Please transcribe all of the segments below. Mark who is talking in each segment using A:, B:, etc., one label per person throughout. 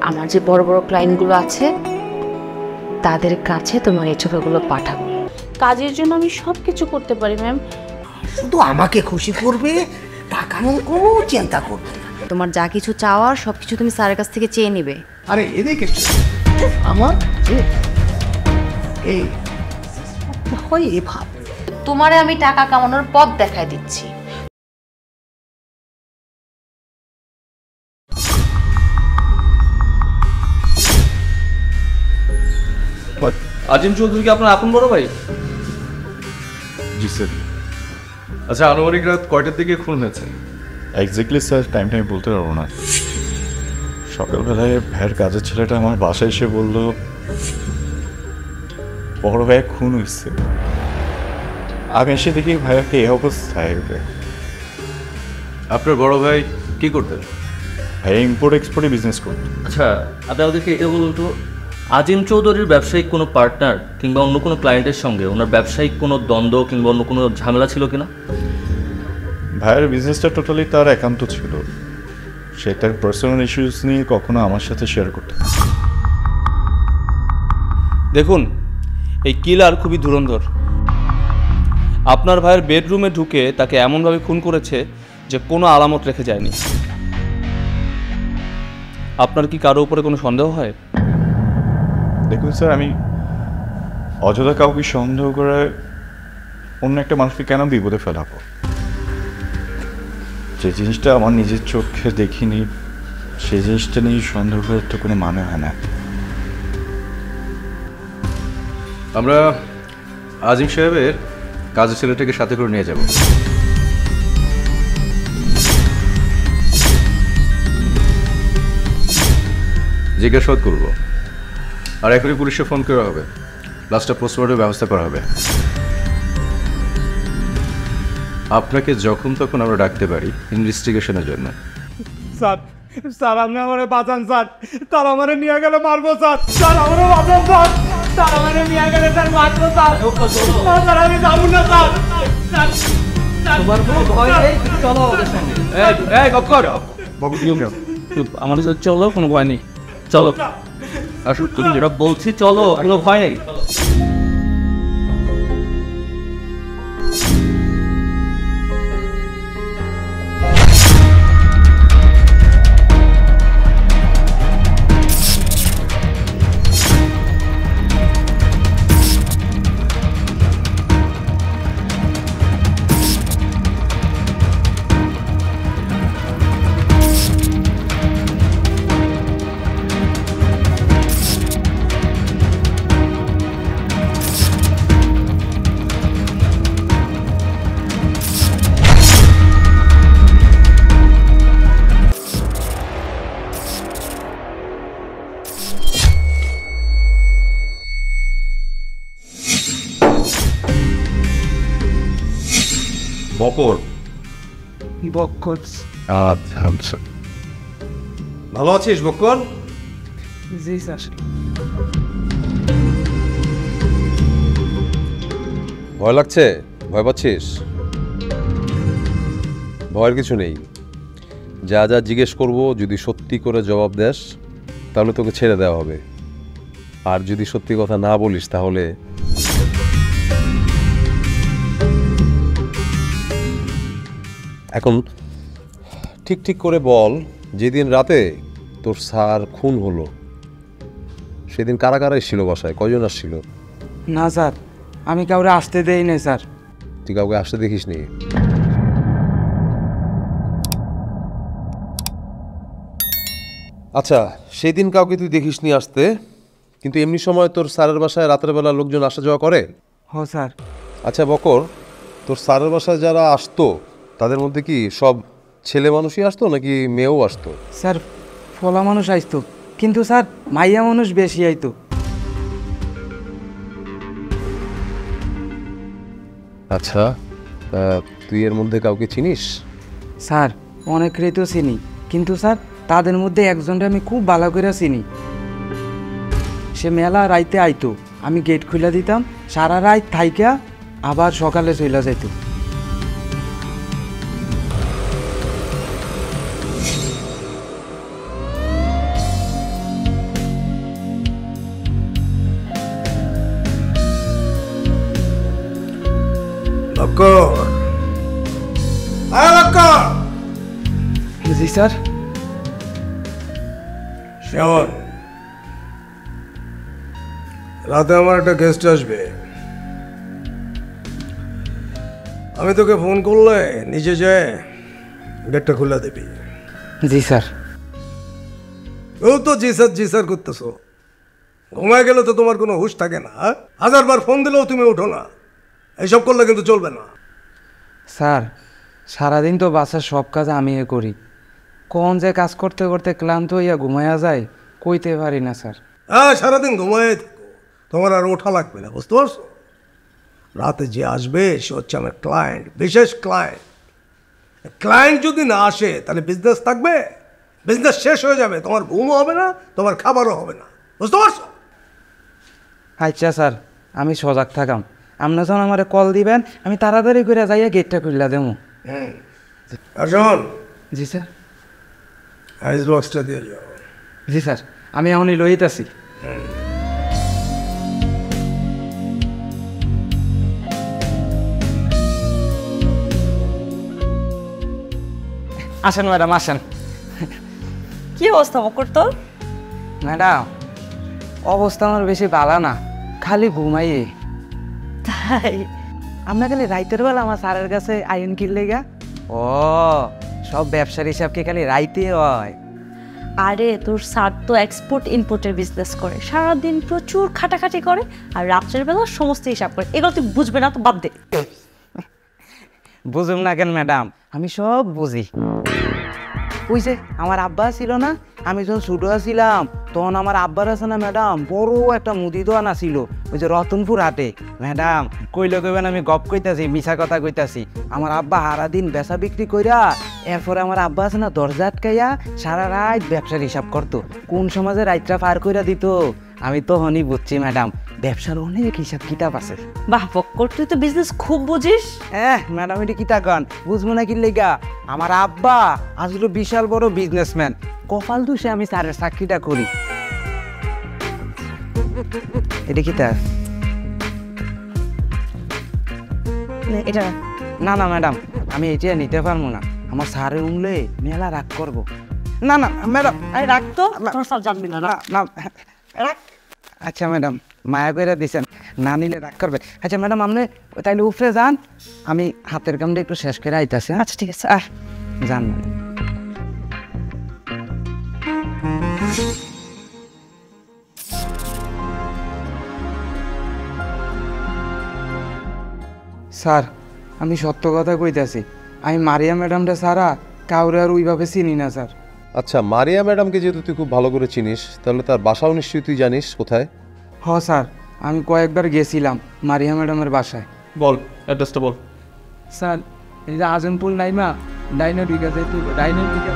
A: আমার যে বড় বড় ক্লায়েন্টগুলো আছে তাদের কাছে তোমার এই ছবিগুলো পাঠাবো।
B: কাজের জন্য আমি সব কিছু করতে পারি ম্যাম।
C: শুধু আমাকে খুশি করবে, টাকা নিয়ে কোনো চিন্তা করবে না।
A: তোমার যা কিছু চাওয়ার সব কিছু তুমি স্যারের কাছ থেকে চেয়ে নেবে।
C: আরে এদিকে আমার এই হয় এ ভাব।
A: তোমারে আমি টাকা কামানোর পথ দেখায় দিচ্ছি।
D: আজিম চৌধুরী কি আপনার আপন বড় ভাই?
E: জি স্যার।
D: আচ্ছা, আনুমানিক রাত কয়টার দিকে খুন হয়েছে?
E: এক্স্যাক্টলি স্যার টাইমটা আমি বলতে পারবো না। সকালবেলায় ভাইয়ের কাজের ছেলেটা আমার বাসায় এসে বলল বড় ভাই খুন হয়েছে। আমি এসে দেখি ভাইয়াকে এই অবস্থায়।
D: আপনার বড় ভাই কি করতেন?
E: ভাই ইম্পোর্ট এক্সপোর্টে বিজনেস করত।
D: আচ্ছা, আপনি আমাদেরকে এটা বলুন তো, আজিম চৌধুরীর ব্যবসায়িক কোনো পার্টনার কিংবা অন্য কোনো ক্লায়েন্টের সঙ্গে ওনার ব্যবসায়িক কোনো দ্বন্দ্ব কিংবা অন্য কোনো ঝামেলা ছিল কিনা?
E: ভাইয়ের বিজনেসটা টোটালি তার একান্ত ছিল। সে তার পার্সোনাল ইস্যুস নিয়ে কখনো আমার সাথে শেয়ার করতে না।
F: দেখুন, এই কিলার খুবই ধুরন্ধর। আপনার ভাইয়ের বেডরুমে ঢুকে তাকে এমনভাবে খুন করেছে যে কোনো আলামত রেখে যায়নি। আপনার কি কারো উপরে কোনো সন্দেহ হয়?
E: দেখুন স্যার, আমি অযথা কাউকে সন্দেহ করে অন্য একটা মানুষকে কেন বিপদে ফেলাবো? যে জিনিসটা আমার নিজের চোখে দেখিনি সেই জিনিসটা নিয়ে সন্দেহ করে তো কোনো মানে হয় না।
D: আমরা আজিম সাহেবের কাজের ছেলেটাকে সাথে করে নিয়ে যাব। জিজ্ঞাসাবাদ করব, আর এখনই পুলিশে ফোন করা হবে। লাস্টটা পোস্টমর্টমের ব্যবস্থা করা হবে। আপনাকে যখন তখন আমরা ডাকতে পারি ইনভেস্টিগেশনের জন্য।
G: স্যার, স্যার আপনি আমারে বাঁচান স্যার। তার আমারে নিয়ে গেলে মারবো স্যার। স্যার আমারে বাঁচান স্যার। তার আমারে নিয়ে গেলে স্যার মারবো স্যার। স্যার আমি যাবো না স্যার।
F: তোমার কোনো ভয় নেই? চলো আমাদের সঙ্গে। এই বক্কর, আমাদের সাথে চলো, কোনো ভয় নেই। চলো, আসো, তুমি যেটা বলছি চলো, কোনো ভয় নেই।
D: বকর,
G: বক্কর।
E: আচ্ছা,
D: ভালো আছিস বকর?
G: জি স্যার।
H: ভয় লাগছে? ভয় পাচ্ছিস? ভয়ের কিছু নেই। যা যা জিজ্ঞেস করব যদি সত্যি করে জবাব দেস তাহলে তোকে ছেড়ে দেওয়া হবে, আর যদি সত্যি কথা না বলিস তাহলে এখন ঠিক ঠিক করে বল, যেদিন রাতে তোর স্যার খুন হলো সেদিন কারা কারা এসেছিল বাসায়? কয়জন আসছিল?
G: না স্যার, আমি কাউরে আসতে দেই না স্যার।
H: তুই কাউকে আসতে দেখিস নি? আচ্ছা, সেদিন কাউকে তুই দেখিস নি আসতে, কিন্তু এমনি সময় তোর স্যারের বাসায় রাতের বেলা লোকজন আসা যাওয়া করে?
G: হ স্যার।
H: আচ্ছা বকর, তোর স্যারের বাসায় যারা আসতো তাদের মধ্যে কি সব ছেলে মানুষই আসতো নাকি মেয়েও আসতো?
G: স্যার ফলা মানুষ আইতো, কিন্তু স্যার মাইয়া মানুষ বেশি আইতো।
H: আচ্ছা, তুই এর মধ্যে কাউকে চিনিস?
G: স্যার অনেকেরই তো চিনি, কিন্তু স্যার তাদের মধ্যে একজনটা আমি খুব ভালো করে চিনি। সে মেলা রাইতে আইতো, আমি গেট খুলে দিতাম, সারা রাত থাইকা আবার সকালে চলে যাইত।
I: বক্কর, আয় বক্কর,
G: জি স্যার।
I: শোন, রাতে আমার একটা গেস্ট আসবে। আমি তোকে ফোন করলে নিচে যেয়ে গেটটা খুলে দিবি।
G: জি স্যার।
I: ও তো জি স্যার করতেছো, ঘুমায় গেলে তো তোমার কোনো হুঁশ থাকে না। 1000 বার ফোন দিলেও তুমি ওঠো না। এইসব করলে কিন্তু চলবে না।
G: স্যার, সারাদিন তো বাসার সব কাজ আমি করি, কোন যে কাজ করতে করতে ক্লান্ত হইয়া ঘুমাইয়া যায় কইতে পারি না স্যার।
I: হ্যাঁ, সারাদিন ঘুমায় থাকো, তোমার আর ওঠা লাগবে না, বুঝতে পারছো? রাতে যে আসবে সে হচ্ছে আমার ক্লায়েন্ট, বিশেষ ক্লায়েন্ট। ক্লায়েন্ট যদি না আসে তাহলে বিজনেস থাকবে? বিজনেস শেষ হয়ে যাবে, তোমার ঘুমও হবে না, তোমার খাবারও হবে না, বুঝতে পারছো?
G: আচ্ছা স্যার, আমি সজাগ থাকাম। আপনি যখন আমার কল দিবেন আমি তাড়াতাড়ি করে যাইয়া গেটটা খুললা দেবো।
I: আর শোন,
G: জি স্যার।
I: আইস বক্সটা দিয়ে যাও।
G: জি স্যার, আমি এখনই লইতেছি। আসেন ম্যাডাম, আসেন।
J: কি অবস্থা বকর তোর?
G: ম্যাডাম, অবস্থা আমার বেশি ভালো না, খালি ঘুমাইয়ে।
J: তাই?
G: আপনার খালি রাইতের বেলা আমার স্যারের কাছে আইন কিনলে গা? ও, সব ব্যবসার হিসাব কি খালি রাইতে হয়?
J: আরে তোর স্যার তো এক্সপোর্ট ইম্পোর্টের বিজনেস করে, সারাদিন প্রচুর খাটাখাটি করে আর রাত্রের বেলা সমস্ত হিসাব করে। এগুলো তুই বুঝবে না তো বাদ দে।
G: বুঝুম না কেন ম্যাডাম, আমি সব বুঝি। ওই যে আমার আব্বা ছিল না, আমি যখন ছোট ছিলাম তখন আমার আব্বার আছে না ম্যাডাম বড় একটা মুদি দোকান ছিল, ওই যে রতনপুর হাটে। ম্যাডাম কইলে কইবেন আমি গপ কইতাছি, মিছা কথা কইতাছি। আমার আব্বা সারাদিন বেচা বিক্রি কইরা এরপরে আমার আব্বা আছে না দরজা আটকাইয়া সারা রাত ব্যবসার হিসাব করতো। কোন সমাজে রাতটা পার কইরা দিত আমি তখনই বুঝছি ম্যাডাম ব্যবসার অনেক হিসাব কিতাব আছে।
J: বাহ বকর, তুই তো বিজনেস খুব বুঝিস।
G: ম্যাডাম এটি কিতা কন, বুঝবো না কি লেগা? আমার আব্বা আসলে বিশাল বড় বিজনেসম্যান, কপাল দোষে আমি স্যারের চাকরিটা করি। এটা কিতা?
J: এটা
G: না না ম্যাডাম, আমি এটা নিতে পারবো না, আমার স্যারে উঠলে মেলা রাগ করবো। না না ম্যাডাম,
J: রাখ তো, তোর স্যার জানবি না।
G: না রাখ। আচ্ছা ম্যাডাম, মায়া করে দিচ্ছেন, না নিলে রাগ করবে। আচ্ছা ম্যাডাম, আপনি তাইলে উপরে যান, আমি হাতের কামটা একটু শেষ করে আইতাছি।
J: আচ্ছা ঠিক আছে,
G: যান ম্যাডাম। স্যার, আমি সত্য কথা কইতাছি, আমি মারিয়া ম্যাডামটা সারা কাউরে আর ওইভাবে চিনি না স্যার।
H: আচ্ছা, মারিয়া ম্যাডামকে যেহেতু তুই খুব ভালো করে চিনিস, তাহলে তার বাসাও নিশ্চয়ই তুই জানিস কোথায়?
G: হ স্যার, আমি কয়েকবার গেছিলাম মারিয়া ম্যাডামের বাসায়।
D: বল, অ্যাড্রেসটা বল।
G: স্যার, এই যে আজমপুর নাইমা ডাইনে ঢুকে যাই, ডাইনে ঢুকে।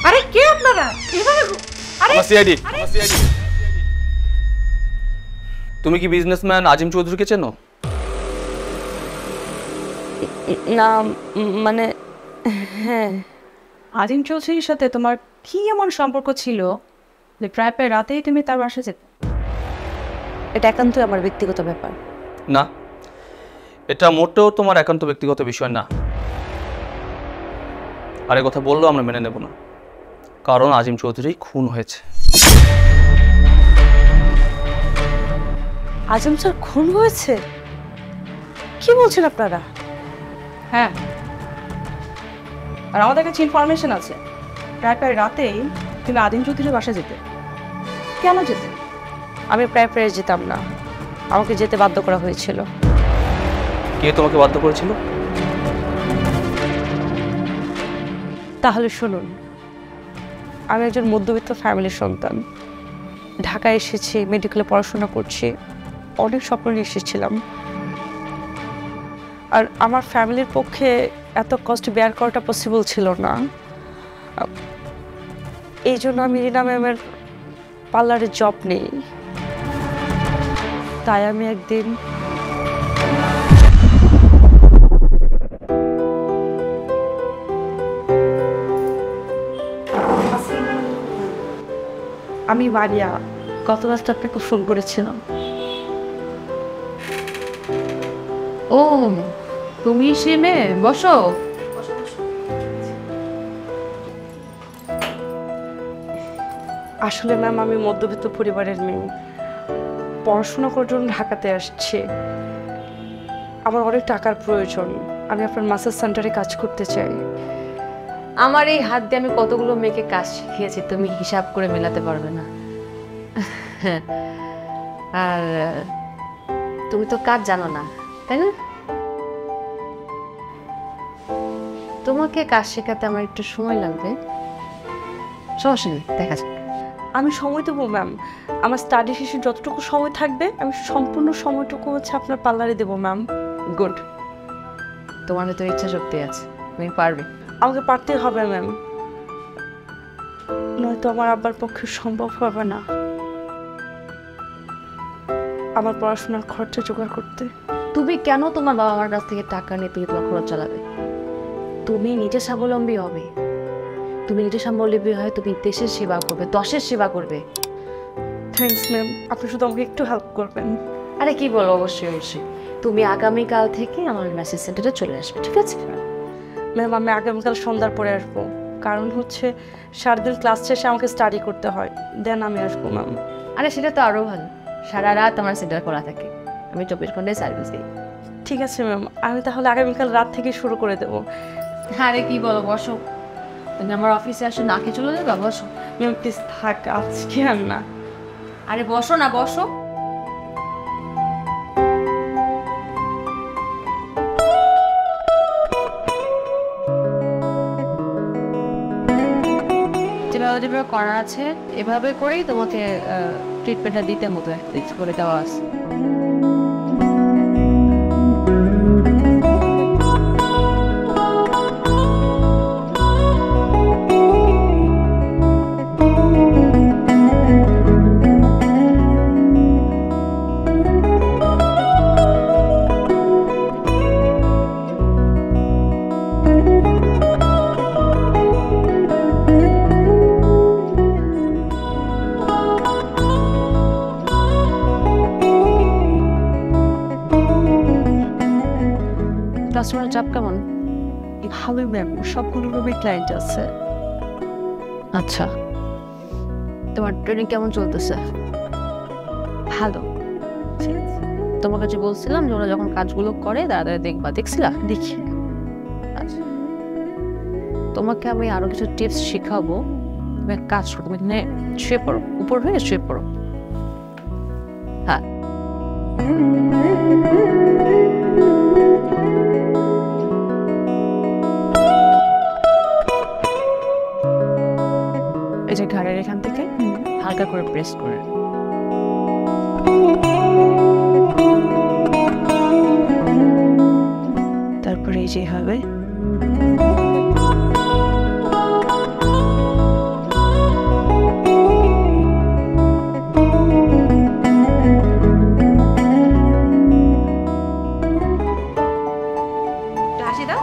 J: আরে কে আপনারা? আরে
F: সিআইডি। তুমি কি বিজনেসম্যান আজিম চৌধুরীকে চেনো?
J: না মানে হ্যাঁ।
B: আজিম চৌধুরীর সাথে তোমার কি এমন সম্পর্ক ছিল যে প্রায় রাতেই তুমি তার বাসায় যেতে?
J: এটা একান্তই আমার ব্যক্তিগত ব্যাপার।
F: না, এটা মোটেও তোমার একান্ত ব্যক্তিগত বিষয় না। আর এ কথা বললেও আমরা মেনে নেব না, কারণ আজিম চৌধুরী খুন হয়েছে।
J: আজিম স্যার খুন হয়েছে? কি বলছেন আপনারা?
B: হ্যাঁ, আর আমাদের কাছে ইনফরমেশন আছে প্রায় রাতেই তুমি আজিম চৌধুরীর বাসায় যেতে। কেন যেতে?
J: আমি প্রায় যেতাম না, আমাকে যেতে বাধ্য করা হয়েছিল।
F: কে তোমাকে বাধ্য করেছিল?
J: তাহলে শুনুন, আমি একজন মধ্যবিত্ত ফ্যামিলির সন্তান, ঢাকায় এসেছি, মেডিকেলে পড়াশোনা করছি, অনেক স্বপ্ন নিয়ে এসেছিলাম। আর আমার ফ্যামিলির পক্ষে এত কষ্ট বেয়ার করাটা পসিবল ছিল না। এই জন্য আমি রিনা ম্যামের পার্লারে জব নেই। তাই আমি একদিন আমি মারিয়া গত রাতে আপনাকে ফোন করেছিলাম।
A: ও তুমি সে মেয়ে, বসো।
J: আসলে ম্যাম আমি মধ্যবিত্ত পরিবারের মেয়ে, পড়াশোনা করার জন্য ঢাকাতে আসছি। আমার অনেক টাকার প্রয়োজন, আমি আপনার মাসাজ সেন্টারে কাজ করতে চাই।
A: আমার এই হাত দিয়ে আমি কতগুলো মেয়েকে কাজ শিখিয়েছি, তুমি হিসাব করে মেলাতে পারবে না। আর তুমি তো কাজ জানো না, তাই না? তোমাকে কাজ শেখাতে আমার একটু সময় লাগবে, সমস্যা নেই, দেখা যাক।
J: আমি সময় দেবো ম্যাম, আমার স্টাডি শেষে যতটুকু সময় থাকবে আমি সম্পূর্ণ সময়টুকু হচ্ছে আপনার পার্লারে দেবো ম্যাম।
A: গুড, তোমার তো ইচ্ছা শক্তি আছে, তুমি পারবে।
J: আমাকে পারতেই হবে ম্যাম, নয়তো আমার আব্বার পক্ষে সম্ভব হবে না আমার পড়াশোনার খরচা জোগাড় করতে।
A: তুমি কেন তোমার বাবা মার কাছ থেকে টাকা নিয়ে তুমি তোমার খরচ চালাবে? তুমি নিজে স্বাবলম্বী হবে, তুমি নিজে স্বাবলম্বী হয় তুমি দেশের সেবা করবে, দশের সেবা করবে।
J: থ্যাঙ্কস ম্যাম, আপনি শুধু আমাকে একটু হেল্প করবেন।
A: আরে কি বলো, অবশ্যই অবশ্যই। তুমি আগামীকাল থেকে আমার মেসেজ সেন্টারে চলে আসবে, ঠিক আছে?
J: ম্যাম আমি আগামীকাল সন্ধ্যার পরে আসবো, কারণ হচ্ছে সারাদিন ক্লাস শেষে আমাকে স্টাডি করতে হয়, দেন আমি আসবো ম্যাম।
A: আরে সেটা তো আরও ভালো, সারা রাত আমার সেন্টার খোলা থাকে, আমি 24 ঘন্টায় সার্ভিস দিই।
J: ঠিক আছে ম্যাম, আমি তাহলে আগামীকাল রাত থেকে শুরু করে দেবো।
A: আরে কি বলো, বসো। তুমি আমার অফিসে আসো, না খেয়ে চলে যাবে, বসো।
J: ম্যাম প্লিজ থাক, আজকে আর না।
A: আরে বসো না, বসো। যেভাবে করার আছে এভাবে করেই তোমাকে ট্রিটমেন্টটা দিতে মতো করে দেওয়া আছে। কাস্টমারের চাপ কেমন?
J: ভালোই ম্যাম, সবগুলো রুমে ক্লায়েন্ট আছে।
A: আচ্ছা, তোমার ট্রেনিং কেমন চলতেছে?
J: ভালো।
A: তোমাকে যে বলছিলাম যে ওরা যখন কাজগুলো করে দাঁড়া দেখবা, দেখছিলা?
J: দেখি।
A: আচ্ছা, তোমাকে আমি আরো কিছু টিপস শেখাবো, তুমি এক কাজ করো, তুমি শুয়ে পড়ো, উপর হয়ে শুয়ে পড়ো। হ্যাঁ,
J: এই যে ঘাড়ের এখান থেকে
A: হালকা করে প্রেস করে।
J: তারপরে এই যে হবে
A: হাসি দাও।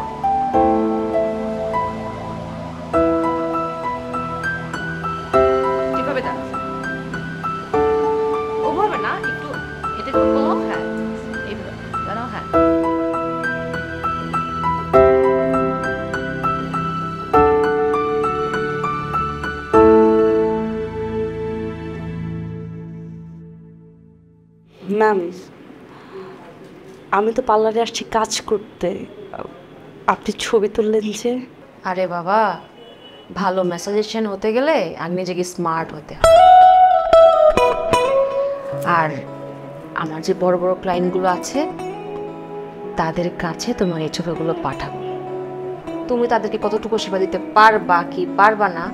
A: ঠিকভাবে দাও, ওভাবে না, একটু এটা একটু কম। হ্যাঁ, এইভাবে দাঁড়াও। হ্যাঁ,
J: ম্যাম আমি তো পার্লারে আসছি কাজ করতে, আপনি ছবি তুললেন যে?
A: আরে বাবা, ভালো মেসাজেশন হতে গেলে আগে নিজেকে স্মার্ট হতে হয়। আর আমার যে বড় বড় ক্লায়েন্টগুলো আছে তাদের কাছে তোমার এই ছবিগুলো পাঠাবো, তুমি তাদেরকে কতটুকু সেবা দিতে পারবা কি পারবা না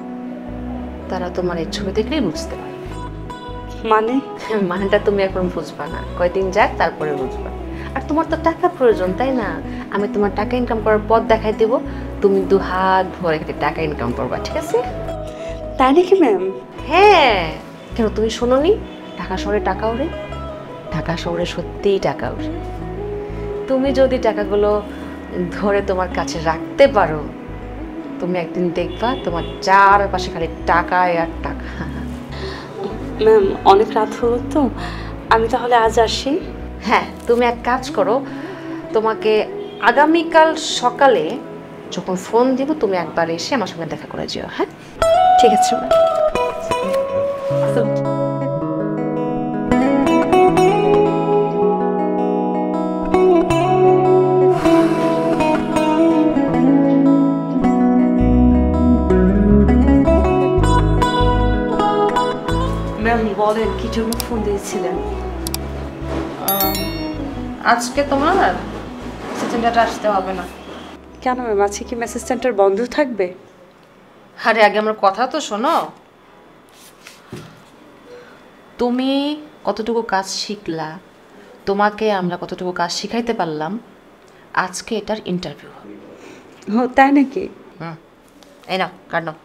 A: তারা তোমার এই ছবি দেখলেই বুঝতে পারবে।
J: মানে?
A: মানেটা তুমি এখন বুঝবা না, কয়দিন যাক তারপরে বুঝবা। আর তোমার তো টাকা প্রয়োজন, তাই না? আমি তোমার টাকা ইনকাম করার পথ দেখাই দেবো, তুমি 2 হাত ভরে টাকা ইনকাম করবা, ঠিক আছে?
J: তাই নাকি ম্যাম?
A: হ্যাঁ, কেন তুমি শোনোনি ঢাকা শহরে টাকা ওরে? ঢাকা শহরে সত্যিই টাকা ওঠে। তুমি যদি টাকাগুলো ধরে তোমার কাছে রাখতে পারো, তুমি একদিন দেখবা তোমার চারপাশে খালি টাকায় আর টাকা।
J: ম্যাম অনেক রাত হলো তো, আমি তাহলে আজ আসি।
A: হ্যাঁ, তুমি এক কাজ করো, তোমাকে আগামীকাল সকালে যখন ফোন দিব তুমি একবার এসে আমার সঙ্গে দেখা করে যেও। হ্যাঁ,
J: ঠিক আছে ম্যাম। ম্যাম বলেন, কি জন্য ফোন দিয়েছিলেন?
A: আজকে তোমার অ্যাসিস্ট্যান্ট আসতে হবে না।
J: কেন ম্যাম, আজকে কি মেসেজ সেন্টার বন্ধ থাকবে?
A: আরে আগে আমার কথা তো শোনো। তুমি কতটুকু কাজ শিখলা, তোমাকে আমরা কতটুকু কাজ শিখাইতে পারলাম, আজকে এটার ইন্টারভিউ হবে।
J: ও তাই নাকি?
A: এই নাও কার্ড নাও।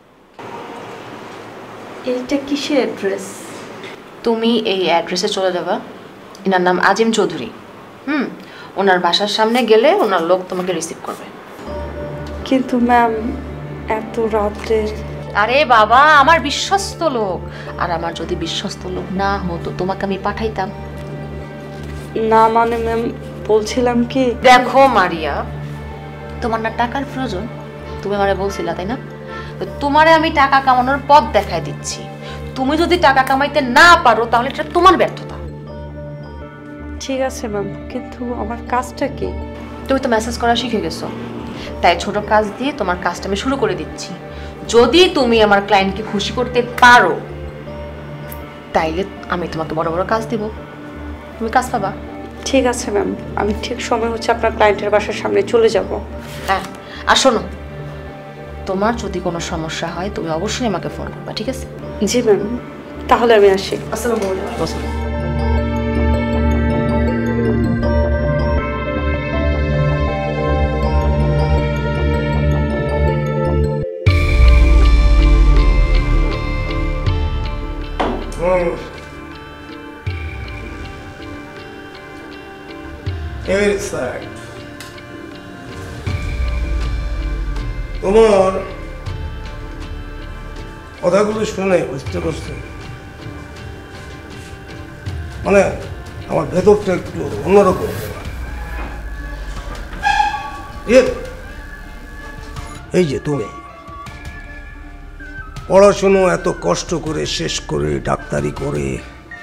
J: এইটা কিসের অ্যাড্রেস?
A: তুমি এই অ্যাড্রেসে চলে যাবা। এনার নাম আজিম চৌধুরী। ওনার বাসার সামনে গেলে ওনার লোক তোমাকে রিসিভ করবে।
J: কিন্তু ম্যাম এত রাত্রে।
A: আরে বাবা, আমার বিশ্বস্ত লোক। আর আমার যদি বিশ্বস্ত লোক না হতো তোমাকে আমি পাঠাইতাম?
J: না মানে ম্যাম বলছিলাম কি,
A: দেখো মারিয়া, তোমার না টাকার প্রয়োজন, তুমি আমারে বলছিলা তাই না? তো তোমারে আমি টাকা কামানোর পথ দেখাই দিচ্ছি। তুমি যদি টাকা কামাইতে না পারো তাহলে এটা তোমার ব্যর্থতা।
J: ঠিক আছে ম্যাম, কিন্তু আমার কাজটা কি?
A: তুমি তো মেসেজ করা শিখে গেছো, তাই ছোট কাজ দিয়ে তোমার কাজটা আমি শুরু করে দিচ্ছি। যদি তুমি আমার ক্লায়েন্টকে খুশি করতে পারো তাইলে আমি তোমাকে বড় বড় কাজ দেব, তুমি কাজ পাবা।
J: ঠিক আছে ম্যাম, আমি ঠিক সময় হচ্ছে আপনার ক্লায়েন্টের বাসার সামনে চলে যাব।
A: হ্যাঁ, আর শোনো, তোমার যদি কোনো সমস্যা হয় তুমি অবশ্যই আমাকে ফোন করবা, ঠিক আছে?
J: জি ম্যাম, তাহলে আমি আসি। আসসালামু আলাইকুম।
I: তোমার কথাগুলো শুনে বুঝতে পারছি, মানে আমার ভেতরটা একটু অন্যরকম। এই যে তুমি পড়াশুনো এত কষ্ট করে শেষ করে ডাক্তারি করে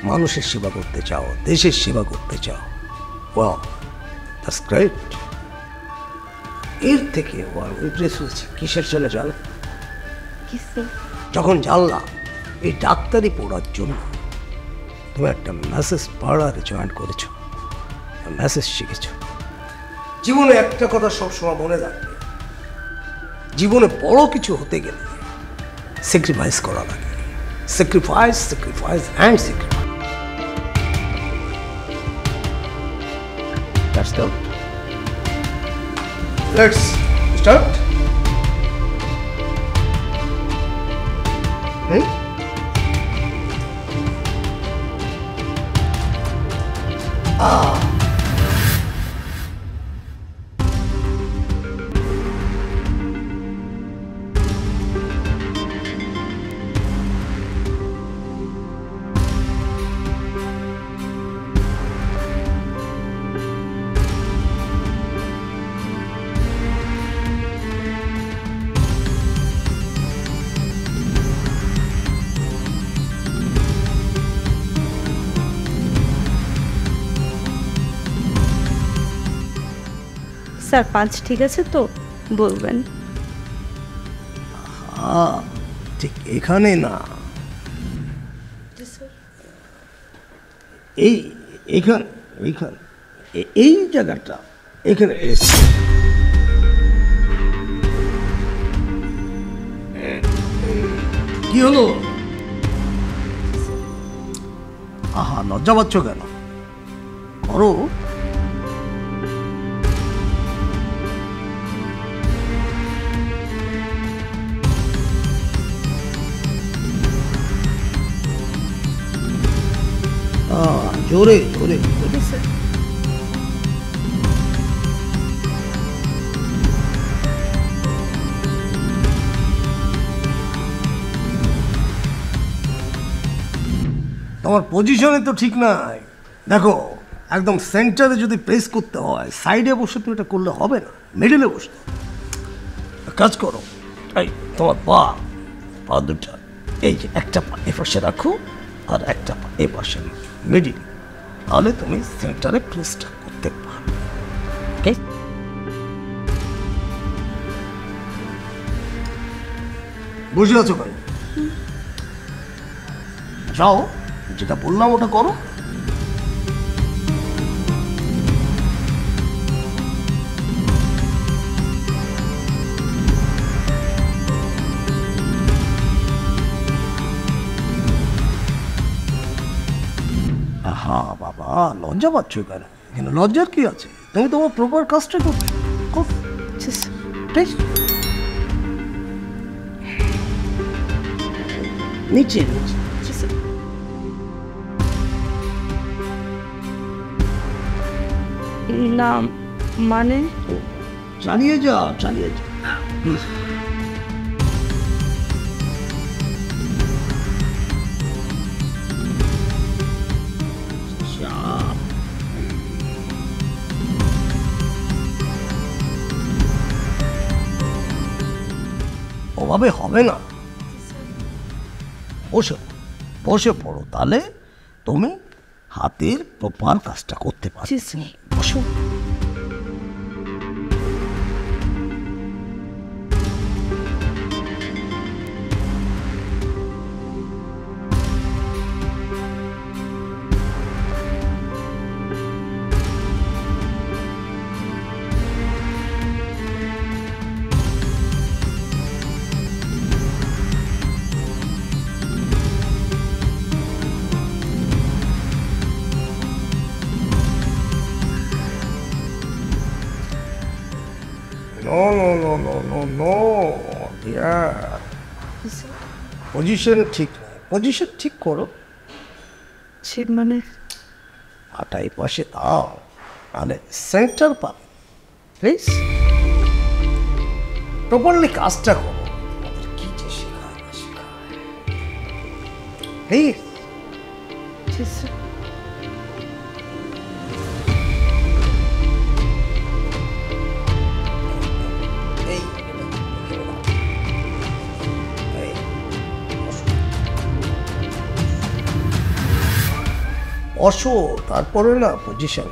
I: মানুষের সেবা করতে চাও, দেশের সেবা করতে চাও, ওয়াও, দ্যাটস গ্রেট। এর থেকে ইমপ্রেস হয়েছে কিসের ছেলে জানে? যখন জানলাম এই ডাক্তারি পড়ার জন্য তুমি একটা মেসেজ পার্লারে জয়েন করেছো, মেসেজ শিখেছো। জীবনে একটা কথা সবসময় মনে রাখবে, জীবনে বড় কিছু হতে গেলে স্যাক্রিফাইস করা লাগে। Sacrifice, sacrifice and sacrifice. That's the. Let's start.
J: Sir 5 ঠিক আছে তো বলবেন?
I: ঠিক এখানে না, এইখানে এই জায়গাটা এখানে কি হলো? আহা, লজ্জা পাচ্ছ কেন? করো। জোরে জোরে। তোমার পজিশনে তো ঠিক নাই। দেখো একদম সেন্টারে যদি প্রেস করতে হয়, সাইডে বসে তো এটা করলে হবে না, মিডিলে বসতে হবে। কাজ করো, এই তোমার পা দুটা, এই যে একটা পা এ পাশে রাখো আর একটা পা এ পাশে মিডিল, তাহলে তুমি সেন্টারে প্রেসটা করতে পারো। ওকে, বুঝে আছো কেন? যাও, যেটা বললাম ওটা করো। হা বাবা, লজ্জা পাচ্ছ কেন? এখানে লজ্জার কি আছে? তুমি তোমার প্রপার কাজটা করছো। নিচে নিচে
J: না মানে
I: চালিয়ে যাও, চালিয়ে যাও। ওভাবে হবে না, বসে বসে পড়ো, তাহলে তুমি হাতের প্রপার কাজটা করতে পারো। বসো। No, dear. পজিশন ঠিক না, পজিশন ঠিক করো।
J: ঠিক মানে
I: হাঁটা এই পাশে দাও, তাহলে সেন্টার পাবে। প্লিজ প্রপারলি কাজটা করো। কি যে শেখায় না শেখায়, প্লিজ। বসো, তারপরে না পজিশন।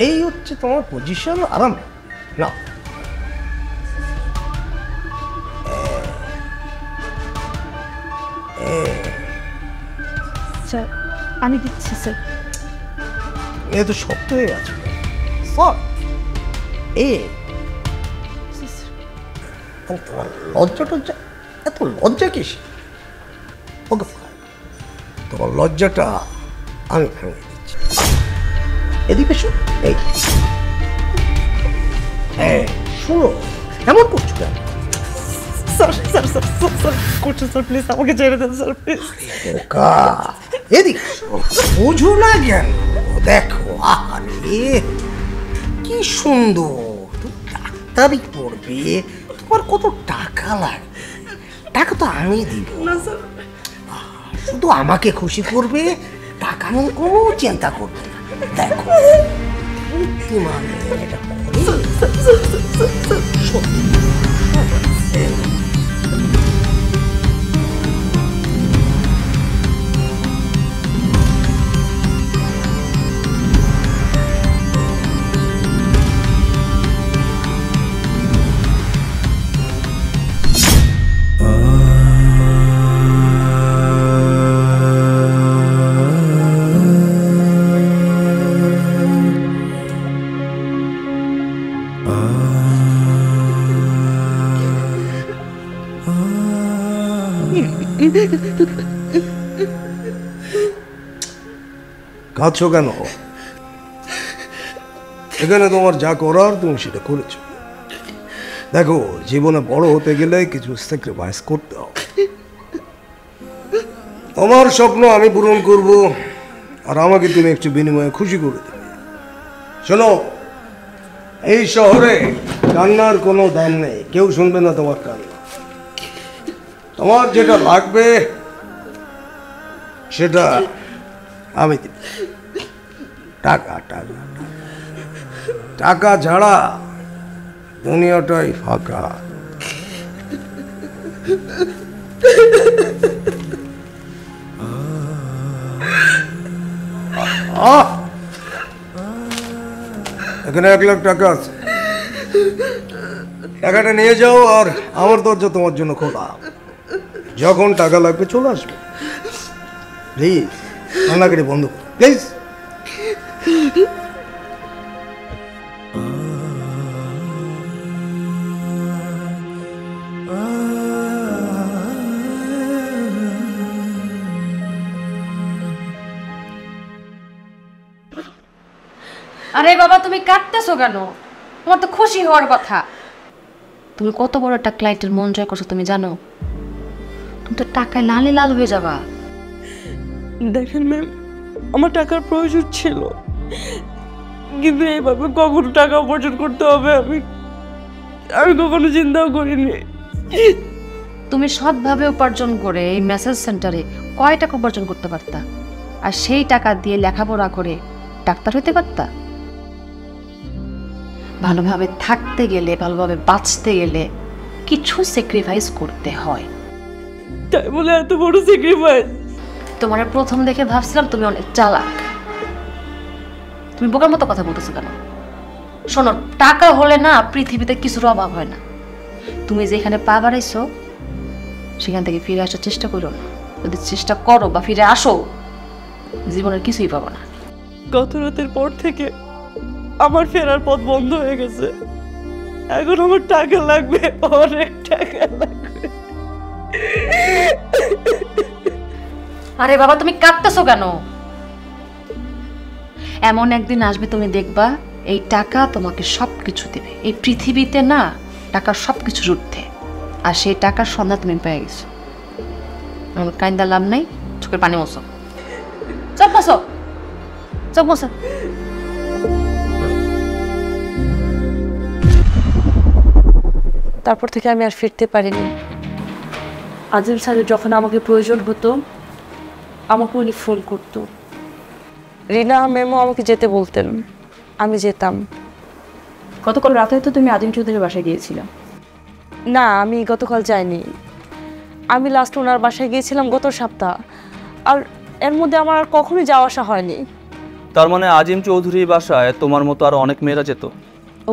I: এই হচ্ছে তোমার পজিশন। আরাম না,
J: স্যার পানি দিচ্ছি স্যার।
I: এ তো শক্ত হয়ে আছে। তোমার লজ্জা টজ্জা, এত লজ্জা কিস? ওকে, তোমার লজ্জাটা আমি ভেঙে দিচ্ছি। এদিকে শোনো, এই শোনো, এমন করছো কেন?
J: স্যার স্যার স্যার স্যার করছেন স্যার, প্লিজ আমাকে ছেড়ে দেন স্যার, প্লিজ।
I: ওকা, এদিকে বুঝো না কেন? দেখো, আরে কি সুন্দর, তুমি ডাক্তারি পড়বে, তোমার কত টাকা লাগবে? টাকা তো আমি দিব না স্যার, শুধু আমাকে খুশি করবে, টাকা নিয়ে কোনো চিন্তা করবে না। দেখো মানে এটা কাঁদছো কেন? এখানে তোমার যা করার তুমি সেটা করেছো। দেখো, জীবনে বড় হতে গেলে কিছু স্যাক্রিফাইস করতে হবে। তোমার স্বপ্ন আমি পূরণ করব, আর আমাকে তুমি একটু বিনিময়ে খুশি করে দেবে। শোনো, এই শহরে কান্নার কোনো দাম নেই, কেউ শুনবে না তোমার কান্না। তোমার যেটা লাগবে সেটা আমি দেব। টাকা টাকা টাকা ছাড়া দুনিয়াটাই ফাঁকা। এখানে 1 লাখ টাকা আছে, টাকাটা নিয়ে যাও, আর আমার দরজা তোমার জন্য খোলা। যখন টাকা লাগবে চলে আসবে। প্লিজ কান্নাকাটি বন্ধ করো, প্লিজ।
A: আরে বাবা, তুমি কাঁদতেছো কেন? তোমার তো খুশি হওয়ার কথা। তুমি কত বড় একটা ক্লায়েন্টের মন জয় করছো তুমি জানো? তুমি তো টাকায় লালে লাল হয়ে যাবা।
J: দেখেন ম্যাম, আমার টাকার প্রয়োজন ছিল, কিন্তু এইভাবে কখনো টাকা উপার্জন করতে হবে আমি কখনো চিন্তাও করিনি।
A: তুমি সৎভাবে উপার্জন করে এই মেসেজ সেন্টারে কয় টাকা উপার্জন করতে পারতা, আর সেই টাকা দিয়ে লেখাপড়া করে ডাক্তার হইতে পারতা। ভালোভাবে থাকতে গেলে, ভালোভাবে বাঁচতে গেলে কিছু স্যাক্রিফাইস করতে হয়।
J: তাই বলে এত বড় স্যাক্রিফাইস?
A: তোমার প্রথম দেখে ভাবছিলাম তুমি অনেক চালাক। তুমি বোকার মতো কথা বলতেছো কেন? শোনো, টাকা হলে না পৃথিবীতে কিছুর অভাব হয় না। তুমি যেখানে পা বাড়াইছো সেখান থেকে ফিরে আসার চেষ্টা করো না। যদি চেষ্টা করো বা ফিরে আসো, জীবনের কিছুই পাবো না।
J: গত রাতের পর থেকে আমার ফেরার পথ বন্ধ হয়ে গেছে। এখন আমার টাকা লাগবে, অনেক টাকা লাগবে।
A: আরে বাবা, তুমি কাঁদতেছো কেন? এমন একদিন আসবে তুমি দেখবা এই টাকা তোমাকে সবকিছু দেবে। এই পৃথিবীতে না টাকার সবকিছুর ঊর্ধ্বে, আর সেই টাকার সন্ধ্যা তুমি পেয়ে গেছো। আমার কাইন্দা লাভ নাই, চোখের পানি মোছো। চোখ মোছো, চোখ মোছো।
J: তারপর থেকে আমি আর ফিরতে পারিনি। আজিম স্যারের যখন আমাকে প্রয়োজন হতো আমাকে উনি ফোন করতো। রিনা ম্যামও আমাকে যেতে বলতেন, আমি যেতাম।
B: গতকাল রাতে তো তুমি আজিম চৌধুরীর বাসায় গিয়েছিলে?
J: না, আমি গতকাল যাইনি। আমি লাস্ট ওনার বাসায় গিয়েছিলাম গত সপ্তাহ, আর এর মধ্যে আমার আর কখনোই যাওয়া আসা হয়নি।
D: তার মানে আজিম চৌধুরীর বাসায় তোমার মতো আর অনেক মেয়েরা যেত?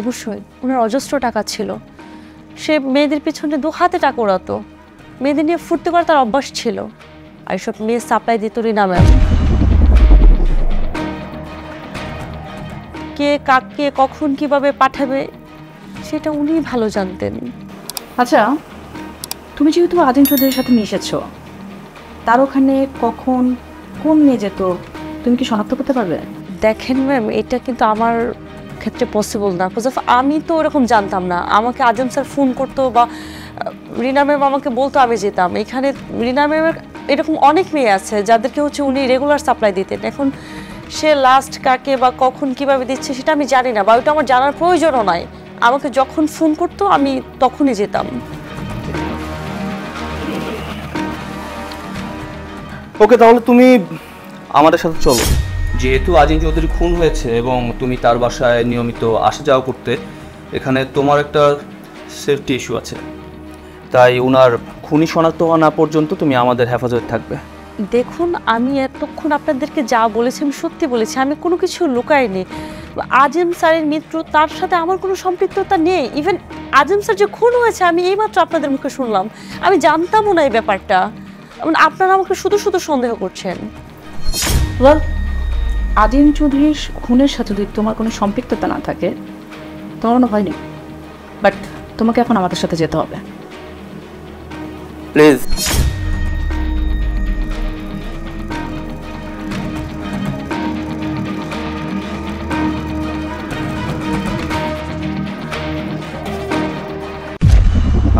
J: অবশ্যই, ওনার অজস্র টাকা ছিল। সে মেয়েদের পিছনে 2 হাতে টাকা ওড়াতো। মেয়েদের নিয়ে ফুর্তি করা তার অভ্যাস ছিল, আর সব মেয়ে সাপ্লাই দিত রিনা ম্যাম। কে কাকে কখন কিভাবে পাঠাবে সেটা উনি ভালো জানতেন।
B: আচ্ছা, তুমি যেহেতু আজিম চৌধুরীর সাথে মিশেছো, তার ওখানে কখন কোন নিয়ে যেত তুমি কি শনাক্ত করতে পারবে?
J: দেখেন ম্যাম, এটা কিন্তু আমার ক্ষেত্রে পসিবল না, বিকজ আমি তো ওরকম জানতাম না। আমাকে আজিম স্যার ফোন করতো বা রিনা ম্যাম আমাকে বলতো, আমি যেতাম। এখানে রিনা ম্যামের এরকম অনেক মেয়ে আছে যাদেরকে হচ্ছে উনি রেগুলার সাপ্লাই দিতেন। এখন সে লাস্ট কাকে বা কখন কিভাবে দিচ্ছে সেটা আমি জানি না, বা ওইটা আমার জানার প্রয়োজনও নাই। আমাকে যখন ফোন করতো আমি তখনই যেতাম।
D: ওকে, তাহলে তুমি আমাদের সাথে চলো। যেহেতু আজিম চৌধুরী খুন হয়েছে এবং তুমি তার বাসায় নিয়মিত আসা যাওয়া করতে, এখানে তোমার একটা সেফটি ইস্যু আছে। তাই ওনার খুনি শনাক্ত হওয়া না পর্যন্ত তুমি আমাদের হেফাজতে থাকবে।
J: দেখুন, আমি এতক্ষণ আপনাদেরকে যা বলেছি আমি সত্যি বলেছি, আমি কোনো কিছু লুকাইনি। আজিম স্যারের মৃত্যু, তার সাথে আমার কোনো সম্পৃক্ততা নেই। ইভেন আজিম স্যার যে খুন হয়েছে আমি এইমাত্র আপনাদের মুখে শুনলাম, আমি জানতামও না এই ব্যাপারটা। আপনারা আমাকে শুধু শুধু সন্দেহ করছেন।
B: আজিম চৌধুরীর খুনের সাথে যদি তোমার কোনো সম্পৃক্ততা না থাকে তোমার কোনো ভয় নেই, বাট তোমাকে এখন আমাদের সাথে যেতে হবে
D: প্লিজ।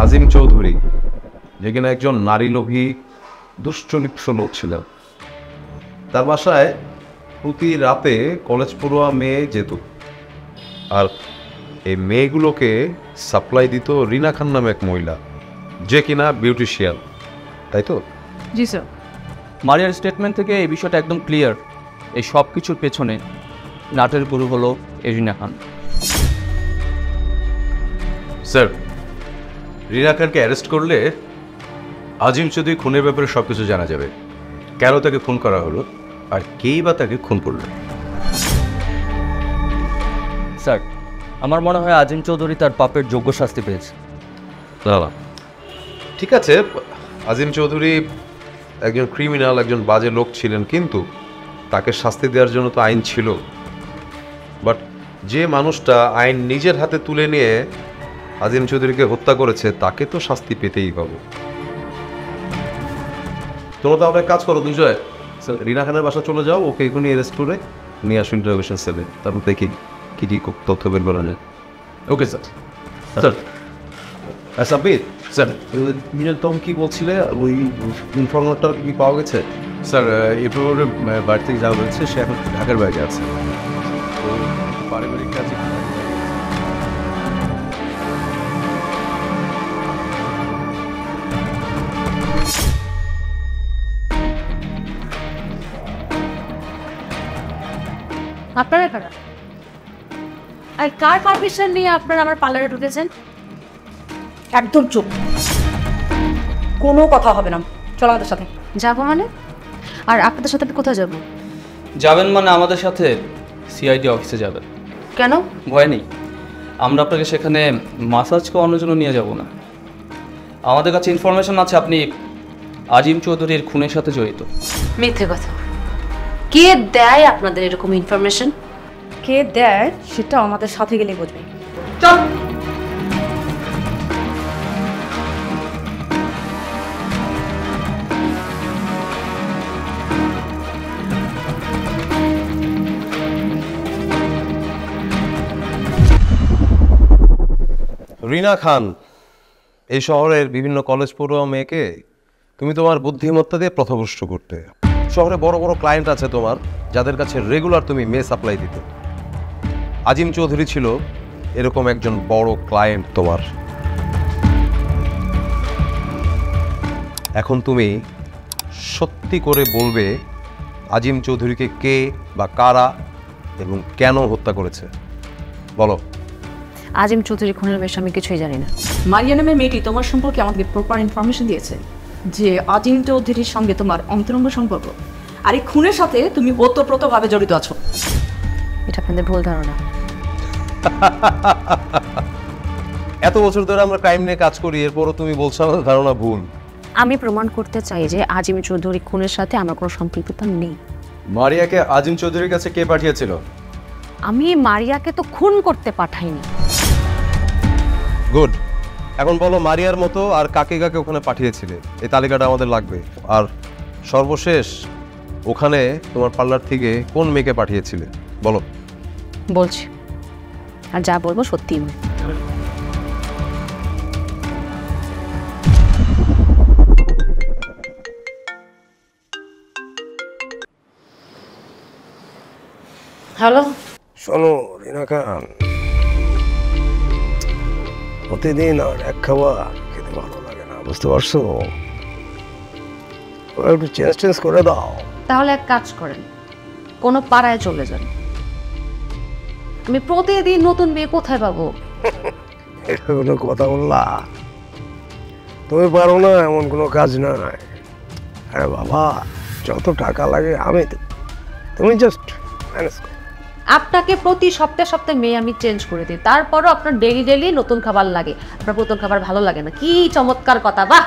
H: আজিম চৌধুরী যে কিনা একজন নারী লোভী দুশ্চরিত্র লোক ছিল। তার বাসায় প্রতি রাতে কলেজ পড়ুয়া মেয়ে যেত, আর এই মেয়েগুলোকে সাপ্লাই দিত রিনা খান নামে এক মহিলা, যে কিনা বিউটিশিয়ান, তাই তো?
B: জি স্যার।
D: মারিয়ার স্টেটমেন্ট থেকে এই বিষয়টা একদম ক্লিয়ার। এই সব কিছুর পেছনে নাটের গুরু হলো রিনা খান।
H: স্যার, রিনা খানকে অ্যারেস্ট করলে আজিম চৌধুরী খুনের ব্যাপারে সব কিছু জানা যাবে। কেন তাকে খুন করা হলো, আর কেই বা তাকে খুন করলো।
D: স্যার, আমার মনে হয় আজিম চৌধুরী তার পাপের যোগ্য শাস্তি পেয়েছে।
H: না, ঠিক আছে, আজিম চৌধুরী একজন ক্রিমিনাল, একজন বাজে লোক ছিলেন, কিন্তু তাকে শাস্তি দেওয়ার জন্য তো আইন ছিল। বাট যে মানুষটা আইন নিজের হাতে তুলে নিয়ে আজিম চৌধুরীকে হত্যা করেছে, তাকে তো শাস্তি পেতেই হবে। তোমরা তো আপনার কাজ করো দুজয়, রিনা খানের বাসা চলে যাও, ওকে এখনই অ্যারেস্ট করে নিয়ে আসো ইন্টারোগেশন সেলে, তারপর দেখি কি কি তথ্য বের করা যায়। Okay sir. Sir Sabbir, sir তখন কি বলছিলে, ওই ইনফর্মারটা কি পাওয়া গেছে?
E: স্যার, এরপর বাড়ি থেকে যাওয়া হয়েছে, সে এখন ঢাকার বাইরে আছে। পারিবারিক কাজে
A: আপনারা কারা? আর কার পারমিশন নিয়ে আপনারা আমার পার্লারে ঢুকেছেন?
B: একদম চুপ, কোনো কথা হবে না। চলো আমাদের সাথে।
A: যাবো মানে? আর আপনাদের সাথে আমি কোথায় যাবো?
D: যাবেন মানে আমাদের সাথে সিআইডি অফিসে যাবেন।
A: কেন?
D: ভয় নেই, আমরা আপনাকে সেখানে মাসাজ করানোর জন্য নিয়ে যাব না। আমাদের কাছে ইনফরমেশন আছে আপনি আজিম চৌধুরীর খুনের সাথে জড়িত।
A: মিথ্যে কথা। কে দেয় আপনাদের এরকম ইনফরমেশন?
B: কে দেয় সেটা আমাদের সাথে গেলে বুঝবে।
A: চল।
H: রিনা খান, এই শহরের বিভিন্ন কলেজ পড়ুয়া মেয়েকে তুমি তোমার বুদ্ধিমত্তা দিয়ে পথভ্রষ্ট করতে। শহরে বড় বড় ক্লায়েন্ট আছে তোমার, যাদের কাছে রেগুলার তুমি মেয়ে সাপ্লাই দিতে। আজিম চৌধুরী ছিল এরকম একজন বড় ক্লায়েন্ট তোমার। এখন তুমি সত্যি করে বলবে আজিম চৌধুরীকে কে বা কারা এবং কেন হত্যা করেছে, বলো।
A: আজিম চৌধুরী খুনের বিষয়ে আমি কিছুই জানি না।
B: মারিয়া নামের মেয়েটি তোমার সম্পর্কে আমাকে প্রপার ইনফরমেশন দিয়েছে যে আজিম চৌধুরীর সঙ্গে তোমার অন্তরঙ্গ সম্পর্ক, আর এই খুনের সাথে তুমি ওতপ্রোতভাবে জড়িত আছো।
A: এটা আপনাদের ভুল ধারণা।
H: এত বছর ধরে আমরা ক্রাইম নিয়ে কাজ করি, এরপরও তুমি বলছো আমাদের ধারণা ভুল।
A: আমি প্রমাণ করতে চাই যে আজিম চৌধুরী খুনের সাথে আমার কোনো সম্পৃক্ততা নেই।
E: মারিয়াকে আজিম চৌধুরীর কাছে কে পাঠিয়েছিল?
A: আমি মারিয়াকে তো খুন করতে পাঠাইনি।
H: গুড, এখন বলো মারিয়ার মতো আর কাকে কাকে ওখানে পাঠিয়েছিলে, এই তালিকাটা আমাদের লাগবে। আর সর্বশেষ ওখানে তোমার পার্লার থেকে কোন মেয়েকে পাঠিয়েছিলে বলো।
A: বলছি, আর যা বলবো সত্যিই। হ্যালো,
I: শোনো রিনা খান, প্রতিদিন আর এক খাবার খেতে ভালো লাগে না, বুঝতে পারছো? একটু চেঞ্জ করে দাও।
A: তাহলে এক কাজ করেন, কোনো পাড়ায় চলে যান। আমি প্রতিদিন নতুন মেয়ে কোথায় পাবো?
I: এটা কোনো কথা বললা? তুমি পারো না এমন কোনো কাজ নয়। আরে বাবা, যত টাকা লাগে আমি দেব, তুমি জাস্ট ম্যানেজ করো।
A: আপনাকে প্রতি সপ্তাহে সপ্তাহে মেয়ে আমি চেঞ্জ করে দিই, তারপরও আপনার ডেলি ডেলি নতুন খাবার লাগে। আপনার নতুন খাবার ভালো লাগে না? কি চমৎকার কথা! বাহ,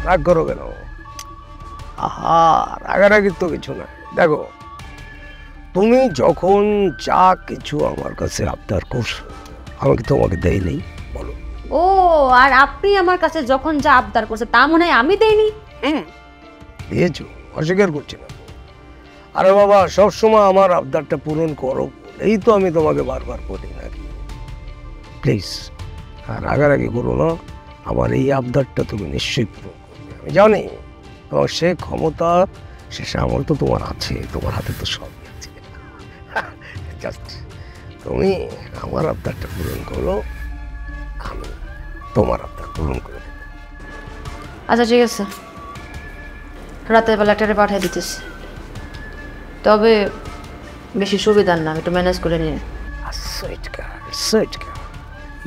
I: রাগ করো কেন? আহা, রাগারাগির তো কিছু নাই। দেখো, তুমি যখন যা কিছু আমার কাছে আবদার করছো, আমাকে তোমাকে দেই নেই বলো।
A: ও, আর আপনি আমার কাছে যখন যা আবদার করছে তা মনে হয় আমি দেইনি?
I: দিয়েছো, অস্বীকার করছি না। আরে বাবা, সবসময় আমার আবদারটা পূরণ করো, এই তো আমি তোমাকে বারবার বলি নাকি? প্লিজ রাগারাগি করো না, আমার এই আবদারটা তুমি নিশ্চয়ই পূরণ করবে। আমি জানি, এবং সে ক্ষমতা, সে সামর্থ্য তো তোমার আছে, তোমার হাতে তো সবই আছে। জাস্ট তুমি আমার আবদারটা পূরণ করো, আমি তোমার আবদার পূরণ করে দেবো।
A: আচ্ছা ঠিক আছে, রাতের বেলা একটা পাঠিয়ে দিতেছি, তবে বেশি সুবিধার না, একটু ম্যানেজ করে নিয়ে।
I: Sweet girl, sweet girl,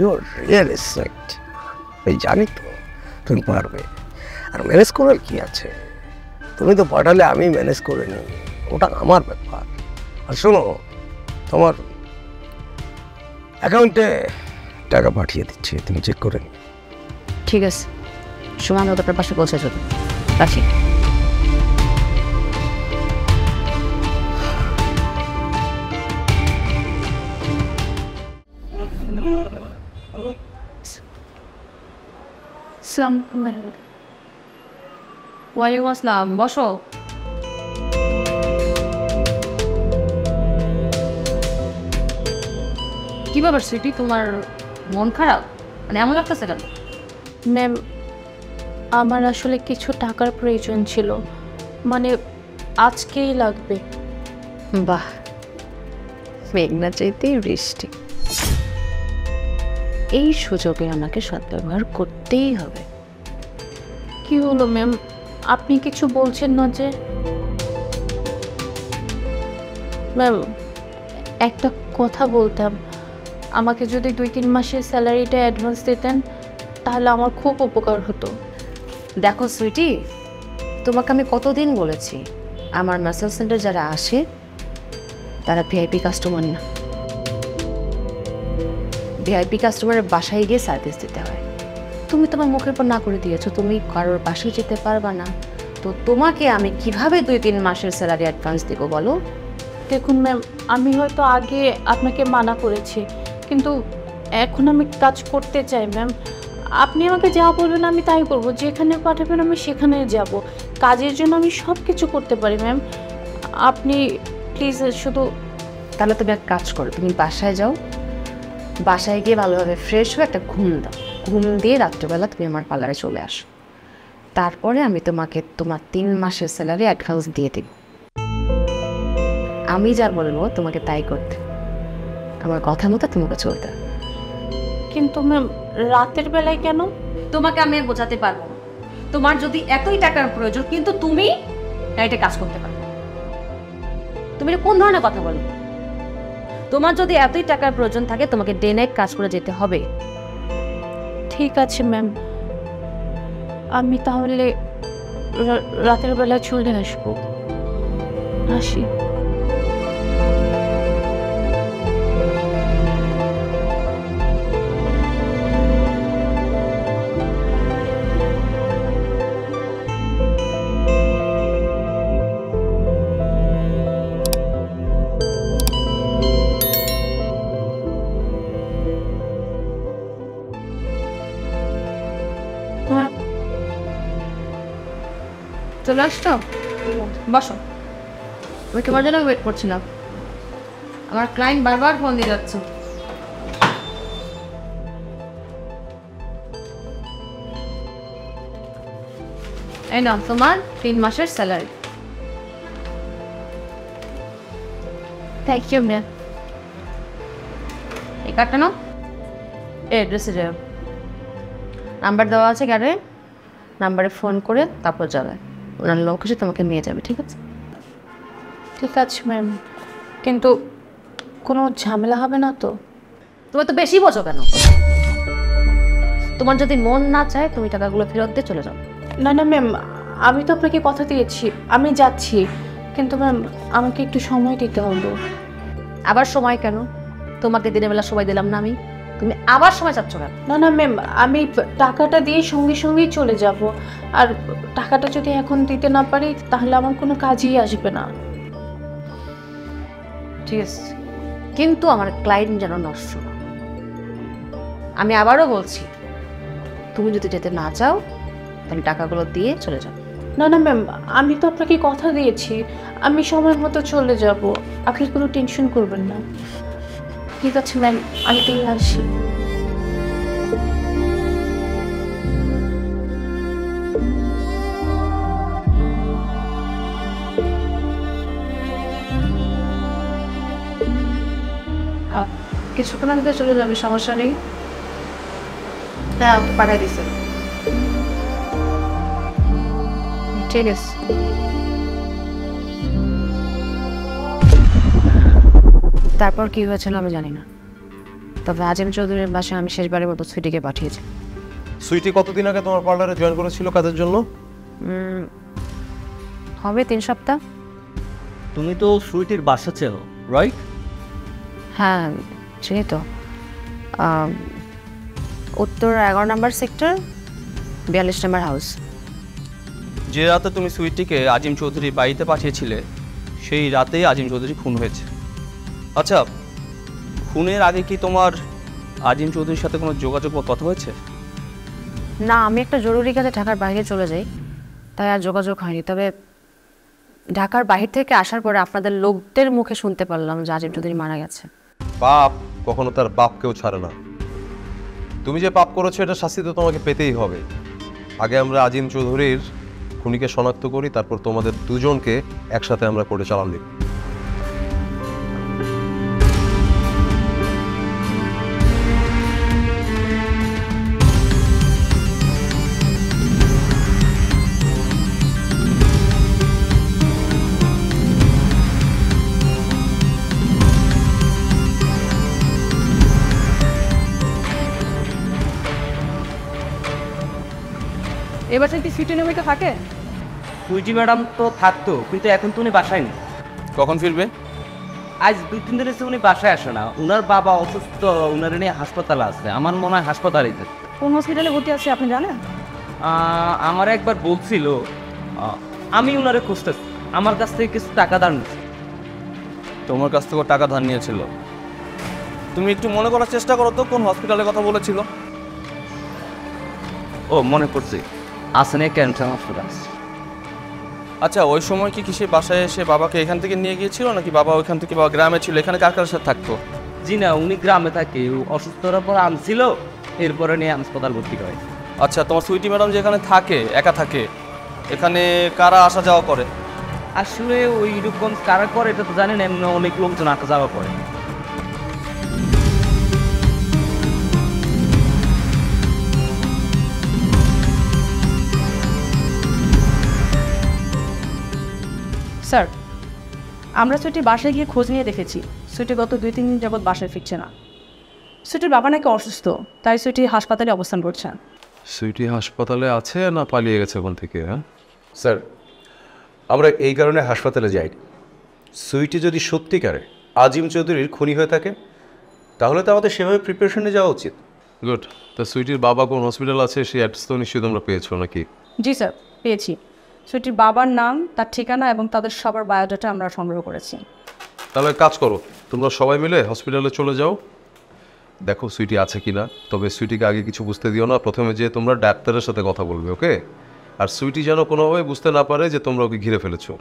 I: your really sweet. আমি জানি তো তুমি পারবে, আর ম্যানেজ করার কি আছে, তুমি তো পাঠালে আমি ম্যানেজ করে নিই, ওটা আমার ব্যাপার। আর শোনো, তোমার অ্যাকাউন্টে টাকা পাঠিয়ে দিচ্ছি, তুমি চেক করে নিও।
A: ঠিক আছে, সময় মতো আপনার পাশে পৌঁছে যাবে। রাখি। ওয়ালাইকুম আসসালাম, বসো। কি ব্যাপার সুইটি, তোমার মন খারাপ? মানে এমন লাগতেছে কেন?
K: ম্যাম, আমার আসলে কিছু টাকার প্রয়োজন ছিল, মানে আজকেই লাগবে।
A: বাহ, মেঘনা চাইতেই বৃষ্টি। এই সুযোগে আমাকে সদ্ব্যবহার করতেই হবে।
K: কি হলো ম্যাম, আপনি কিছু বলছেন না যে? ম্যাম, একটা কথা বলতাম, আমাকে যদি 2-3 মাসের স্যালারিটা অ্যাডভান্স দিতেন তাহলে আমার খুব উপকার হতো।
A: দেখো সুইটি, তোমাকে আমি কতদিন বলেছি, আমার ম্যাসাজ সেন্টার যারা আসে তারা ভিআইপি কাস্টমার না। ভিআইপি কাস্টমারের বাসায় গিয়ে সার্ভিস দিতে হয়। তুমি তোমার মুখের পর না করে দিয়েছো, তুমি কারোর বাসায় যেতে পারবা না, তো তোমাকে আমি কিভাবে 2-3 মাসের স্যালারি অ্যাডভান্স দেবো বলো?
K: দেখুন ম্যাম, আমি হয়তো আগে আপনাকে মানা করেছি, কিন্তু এখন আমি কাজ করতে চাই ম্যাম। আপনি আমাকে যা বলবেন আমি তাই করব, যেখানে পাঠাবেন আমি সেখানে যাব। কাজের জন্য আমি সব কিছু করতে পারি ম্যাম, আপনি প্লিজ শুধু।
A: তাহলে তুমি এক কাজ করো, তুমি বাসায় যাও, বাসায় গিয়ে ভালোভাবে ফ্রেশ হয়ে একটা ঘুম দাও, ঘুম দিয়ে রাত্রেবেলা তুমি আমার পার্লারে চলে আসো, তারপরে আমি তোমাকে তোমার 3 মাসের স্যালারি অ্যাডভান্স দিয়ে দেব। আমি যা বলবো তোমাকে তাই করতে, আমার কথা মতো তোমাকে চলতে।
K: কিন্তু ম্যাম, রাতের বেলায় কেন?
A: তোমাকে আমি আর বোঝাতে পারবো না। তোমার যদি এতই টাকার প্রয়োজন, কিন্তু তুমি নাইটে কাজ করতে পারো। তুমি এটা কোন ধরনের কথা বলো? তোমার যদি এতই টাকার প্রয়োজন থাকে, তোমাকে ডে নাইট কাজ করে যেতে হবে।
K: ঠিক আছে ম্যাম, আমি তাহলে রাতের বেলা চলে আসবো। আসি।
A: চলে আসছো, বসো। আমি তোমার জন্য ওয়েট করছিলাম, আমার ক্লায়েন্ট বারবার ফোন দিয়ে যাচ্ছে। এই নাও তোমার 3 মাসের স্যালারি।
K: Thank you ma'am.
A: এই কার্ডটা নাও, এই অ্যাড্রেসে যাও, নাম্বার দেওয়া আছে গাড়ি, নাম্বারে ফোন করে তারপর যাবে, ওনার লোক এসে তোমাকে নিয়ে যাবে। ঠিক আছে?
K: ঠিক আছে ম্যাম, কিন্তু কোনো ঝামেলা হবে না তো?
A: তুমি তো বেশি বোঝো কেন? তোমার যদি মন না চায় তুমি টাকাগুলো ফেরত দিয়ে চলে যাও।
K: না না ম্যাম, আমি তো আপনাকে কথা দিয়েছি আমি যাচ্ছি, কিন্তু ম্যাম আমাকে একটু সময় দিতে হবে।
A: আবার সময় কেন? তোমাকে দিনের বেলা সময় দিলাম না আমি, তুমি আবার সময় চাচ্ছ কেন?
K: না না ম্যাম, আমি টাকাটা দিয়ে সঙ্গে সঙ্গেই চলে যাব, আর টাকাটা যদি এখন দিতে না পারি তাহলে আমার কোনো কাজই আসবে না।
A: ঠিক আছে, কিন্তু আমার ক্লায়েন্ট যেন নষ্ট না। আমি আবারও বলছি, তুমি যদি যেতে না চাও তাহলে টাকাগুলো দিয়ে চলে যাও।
K: না না ম্যাম, আমি তো আপনাকে কথা দিয়েছি আমি সময় মতো চলে যাব, আপনি কোনো টেনশন করবেন না। ঠিক আছে ম্যাম, আমি তাহলে আসি। কিছুক্ষণের মধ্যে চলে যাবে, সমস্যা নেই।
A: হ্যাঁ, ওকে পাঠিয়ে দিছে। ঠিক আছে। তারপর কি হয়েছিল আমি জানি না, তবে আজিম চৌধুরীর বাসায় আমি শেষবারের মতো সুইটিকে পাঠিয়েছি।
H: সুইটি কতদিন আগে তোমার পার্লারে জয়েন করেছিল কাজের জন্য?
A: হবে 3 সপ্তাহ।
F: তুমি তো সুইটির বাসা চেনো, রাইট?
A: হ্যাঁ চিনি তো, উত্তর 11 নম্বর সেক্টর, 42 নম্বর হাউস।
D: যে রাতে তুমি সুইটিকে আজিম চৌধুরী বাড়িতে পাঠিয়েছিলে সেই রাতেই আজিম চৌধুরী খুন হয়েছে। আচ্ছা, খুনের আগে কি তোমার আজিম চৌধুরীর সাথে কোনো যোগাযোগ বা কথা হয়েছে?
A: না, আমি একটা জরুরি কাজে ঢাকার বাইরে চলে যাই, তাই আর যোগাযোগ হয়নি। তবে ঢাকার বাহির থেকে আসার পরে আপনাদের লোকদের মুখে শুনতে পারলাম যে আজিম চৌধুরী মারা গেছে।
H: বাপ কখনো তার বাপকেও ছাড়ে না। তুমি যে পাপ করেছো এটা শাস্তি তো তোমাকে পেতেই হবে। আগে আমরা আজিম চৌধুরীর খুনিকে শনাক্ত করি, তারপর তোমাদের দুজনকে একসাথে আমরা কোর্টে চালান দিই।
B: এবার কি সুইটি নামিকা থাকে?
G: সুইটি ম্যাডাম তো থাকতো, কিন্তু এখন তো উনি বাসায় নেই।
D: কখন ফিরবে?
G: আজ 2-3 দিন এসে উনি বাসায় আসে না। উনার বাবা অসুস্থ, উনার নিয়ে হাসপাতালে আছে। আমার মনে হয় হাসপাতালেই থাকে।
B: কোন হসপিটালে ভর্তি আছে আপনি জানেন?
G: আমার একবার বলছিল, আমি উনারে খুঁজতেছি, আমার কাছ থেকে কিছু টাকা ধার নিচ্ছি।
D: তোমার কাছ থেকে টাকা ধার নিয়েছিল? তুমি একটু মনে করার চেষ্টা করো তো কোন হসপিটালের কথা বলেছিল।
G: ও মনে করছি, আসেনে ক্যান্সার হসপিটাল।
D: আচ্ছা, ওই সময় কি সে বাসায় এসে বাবাকে এখান থেকে নিয়ে গিয়েছিল, নাকি বাবা ওইখান থেকে বাবা গ্রামে ছিল? এখানে কার কার সাথে থাকতো?
G: জি না, উনি গ্রামে থাকে। অসুস্থ হওয়ার পর আনছিল, এরপরে নিয়ে হাসপাতাল ভর্তি করে।
D: আচ্ছা, তোমার সুইটি ম্যাডাম যেখানে থাকে, একা থাকে, এখানে কারা আসা যাওয়া করে?
G: আসলে ওই রকম কারা করে এটা তো জানেন, এমনি অনেক লোকজন আসা যাওয়া করে।
B: স্যার, আমরা সুইটির বাসায় গিয়ে খোঁজ নিয়ে দেখেছি সুইটি গত 2-3 দিন যাবৎ বাসায় ফিরছে না। সুইটির বাবা নাকি অসুস্থ, তাই সুইটি হাসপাতালে অবস্থান করছেন।
H: সুইটি হাসপাতালে আছে না পালিয়ে গেছে ওখান থেকে? হ্যাঁ স্যার, আমরা এই কারণে হাসপাতালে যাই। সুইটি যদি সত্যিকারে আজিম চৌধুরীর খুনি হয়ে থাকে তাহলে তো আমাদের সেভাবে প্রিপারেশনে যাওয়া উচিত। গুড। তা সুইটির বাবা কোন হসপিটাল আছে সেই অ্যাড্রেস তো নিশ্চয়ই তোমরা পেয়েছো নাকি?
B: জি স্যার, পেয়েছি। সুইটির বাবার নাম, তার ঠিকানা এবং তাদের সবার বায়োডাটা আমরা সংগ্রহ করেছি।
H: তাহলে কাজ করো, তোমরা সবাই মিলে হসপিটালে চলে যাও, দেখো সুইটি আছে কিনা। তবে সুইটিকে আগে কিছু বুঝতে দিও না, প্রথমে যে তোমরা ডাক্তারের সাথে কথা বলবে, ওকে? আর সুইটি যেন কোনোভাবে বুঝতে না পারে যে তোমরা ওকে ঘিরে ফেলেছো।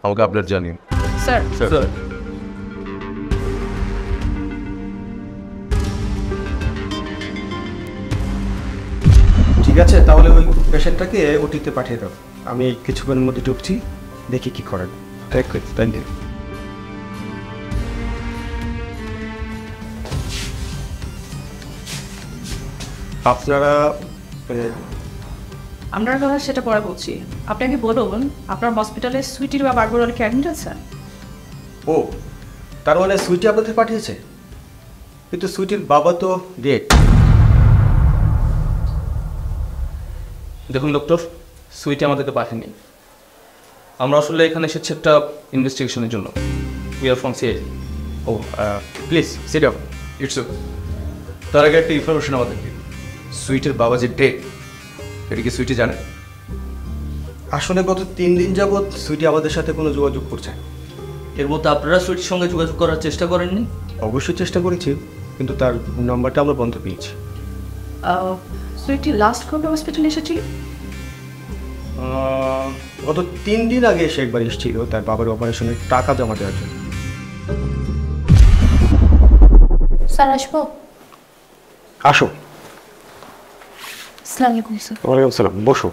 H: আমাকে আপডেট জানিও।
B: স্যার।
H: স্যার।
C: ঠিক আছে, তাহলে ওই পেশেন্টটাকে ওটিতে পাঠিয়ে দাও। আমি কিছুক্ষণের মধ্যে ঢুকছি, দেখি কি করেন। Thank you. আপনারা
B: আমরা কথা সেটা পরে বলছি। আপনাকে বলুন, আপনার হসপিটালে সুইটির বা বারবার কি অ্যাডমিট আছে?
C: ও, তার মানে সুইটি আপনাদের পাঠিয়েছে? কিন্তু সুইটির বাবা তো ডেড।
D: দেখুন ডক্টর, সুইটি আমাদেরকে পাঠায়নি। আমরা আসলে এখানে এসেছি একটা ইনভেস্টিগেশনের জন্য। We are from CID.
C: Oh please sit down. It's okay. তার আগে একটা ইনফরমেশন আমাদেরকে, সুইটের বাবা যে ডেড, এটা কি সুইটি জানে? আসলে গত 3 দিন যাবৎ সুইটি আমাদের সাথে কোনো যোগাযোগ করছে।
F: এর মধ্যে আপনারা সুইটির সঙ্গে যোগাযোগ করার চেষ্টা করেননি?
C: অবশ্যই চেষ্টা করেছি, কিন্তু তার নাম্বারটা আমরা বন্ধ পেয়েছি।
B: সুইটি লাস্ট কবে হসপিটালে এসেছিল?
C: গত 3 দিন আগে সে একবার এসেছিল তার বাবার অপারেশনের টাকা জমা দেওয়ার জন্য।
K: স্যার আসবো?
C: আসো।
K: আসসালামু আলাইকুম স্যার।
C: ওয়ালাইকুম সালাম, বসো।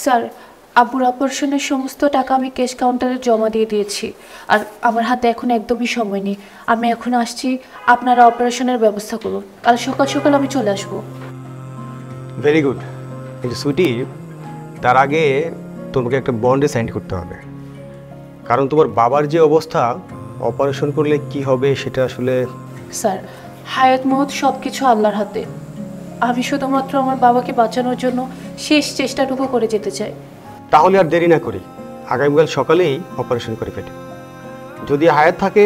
K: স্যার, আব্বুর অপারেশনের সমস্ত টাকা আমি ক্যাশ কাউন্টারে জমা দিয়ে দিয়েছি। আর আমার হাতে এখন একদমই সময় নেই। আমি এখন আসছি, আপনারা অপারেশনের ব্যবস্থা করুন। কাল সকাল সকাল আমি চলে আসবো।
L: Very good. কিন্তু সুইটি, তার আগে তোমাকে একটা বন্ডে সাইন করতে হবে, কারণ তোমার বাবার যে অবস্থা, অপারেশন করলে কি হবে সেটা আসলে।
K: স্যার, হায়াত মহৎ সব কিছু আল্লাহর হাতে। আমি শুধুমাত্র আমার বাবাকে বাঁচানোর জন্য শেষ চেষ্টাটুকু করে যেতে চাই।
L: তাহলে আর দেরি না করি, আগামীকাল সকালেই অপারেশন করে ফেলি। যদি হায়াত থাকে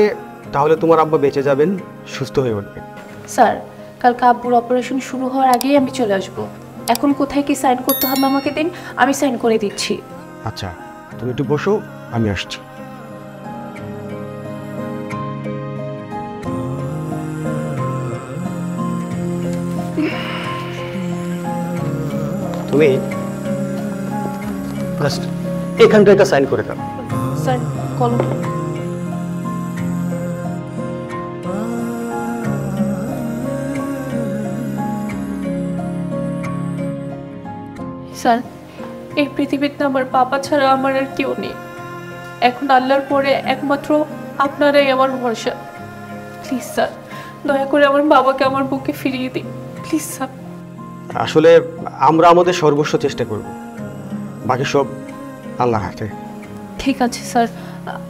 L: তাহলে তোমার আব্বা বেঁচে যাবেন, সুস্থ হয়ে উঠবেন।
K: স্যার, কালকে আব্বুর অপারেশন শুরু হওয়ার আগেই আমি চলে আসবো। এখন কোথায় কি সাইন করতে হবে আমাকে দিন, আমি সাইন করে দিচ্ছি।
L: আচ্ছা, তুমি একটু বসো, আমি আসছি। তুমি জাস্ট এখানটা একটা সাইন করে দাও।
K: স্যার, কলম। স্যার, এই পৃথিবীতে আমার বাবা ছাড়া আমার আর কেউ নেই। এখন আল্লাহর পরে একমাত্র আপনারাই আমার ভরসা। প্লিজ স্যার, দয়া করে আমার বাবাকে আমার বুকে ফিরিয়ে দিন, প্লিজ স্যার।
L: আসলে আমরা আমাদের সর্বস্ব চেষ্টা করব, বাকি সব আল্লাহর হাতে।
K: ঠিক আছে স্যার,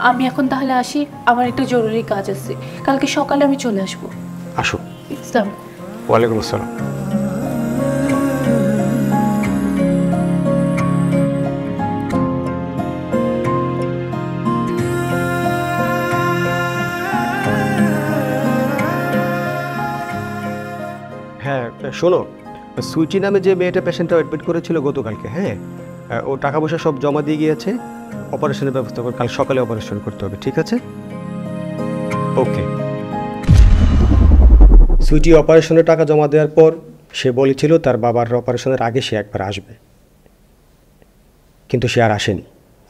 K: আমি এখন তাহলে আসি, আমার একটু জরুরি কাজ আছে। কালকে সকালে আমি চলে আসবো।
L: আসো।
K: ইসলাম।
L: ওয়ালাইকুম আসসালাম। হ্যাঁ শোনো, সুইটি নামে যে মেয়েটা পেশেন্টটা অ্যাডমিট করেছিল গতকালকে, হ্যাঁ ও টাকা পয়সা সব জমা দিয়ে গিয়েছে। অপারেশনের ব্যবস্থা করে কাল সকালে অপারেশন করতে হবে, ঠিক আছে? ওকে। সুইটি অপারেশনের টাকা জমা দেওয়ার পর সে বলেছিল তার বাবার অপারেশনের আগে সে একবার আসবে, কিন্তু সে আর আসেনি।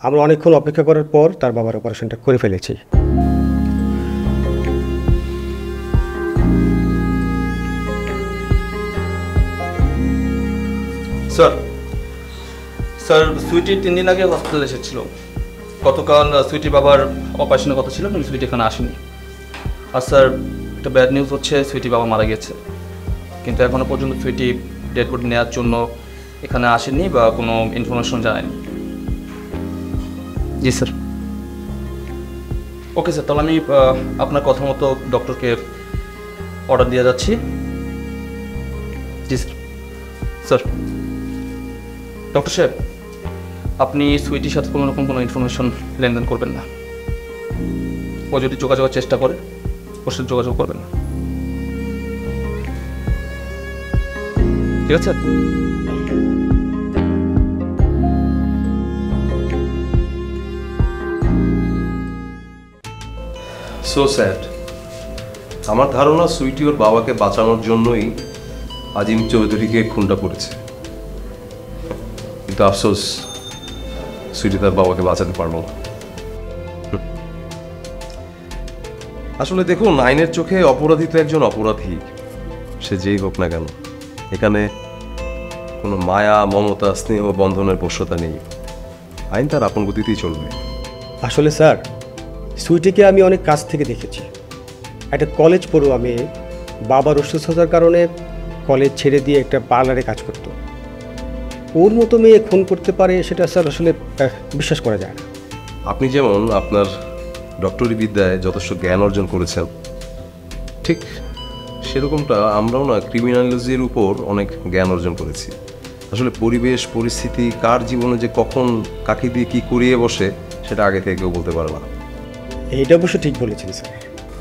L: আমরা অনেকক্ষণ অপেক্ষা করার পর তার বাবার অপারেশনটা করে ফেলেছি।
D: স্যার, স্যার সুইটি 3 দিন আগে হসপিটালে এসেছিল। গতকাল সুইটির বাবার অপারেশনের কথা ছিল, কিন্তু সুইটি এখানে আসেনি। আর স্যার, একটা ব্যাড নিউজ হচ্ছে, সুইটির বাবা মারা গেছে। কিন্তু এখনও পর্যন্ত সুইটি ডেড বডি নেওয়ার জন্য এখানে আসেনি বা কোনো ইনফরমেশন জানায়নি। জি স্যার। ওকে স্যার, তাহলে আমি আপনার কথা মতো ডক্টরকে অর্ডার দিয়ে যাচ্ছি। জি স্যার। স্যার, ডক্টর সাহেব, আপনি সুইটির সাথে কোনো রকম কোনো ইনফরমেশন লেনদেন করবেন না। ও যদি যোগাযোগের চেষ্টা করে, ওর সাথে যোগাযোগ করবেন না, ঠিক আছে?
H: So sad. আমার ধারণা সুইটি ওর বাবাকে বাঁচানোর জন্যই আজিম চৌধুরীকে খুনটা করেছে। কিন্তু আফসোস, সুইটি তার বাবাকে বাঁচাতে পারবো না। আসলে দেখুন, আইনের চোখে অপরাধী তো একজন অপরাধী, সে যেই হোক না কেন। এখানে কোনো মায়া, মমতা, স্নেহ, বন্ধনের বশ্যতা নেই। আইন তার আপন গতিতেই চলবে।
L: আসলে স্যার, সুইটিকে আমি অনেক কাছ থেকে দেখেছি। একটা কলেজ পড়ুয়া মেয়ে, বাবার অসুস্থতার কারণে কলেজ ছেড়ে দিয়ে একটা পার্লারে কাজ করতো। ওর মতো মেয়ে খুন করতে পারে, সেটা স্যার আসলে বিশ্বাস করা যায় না।
H: আপনি যেমন আপনার ডক্টরি বিদ্যায় যথেষ্ট জ্ঞান অর্জন করেছেন, ঠিক সেরকমটা আমরাও না ক্রিমিনোলজির উপর অনেক জ্ঞান অর্জন করেছি। আসলে পরিবেশ, পরিস্থিতি, কার জীবনে যে কখন কাকে দিয়ে কী করিয়ে বসে, সেটা আগে থেকে কেউ বলতে পারে না।
L: এইটা অবশ্য ঠিক বলেছেন স্যার।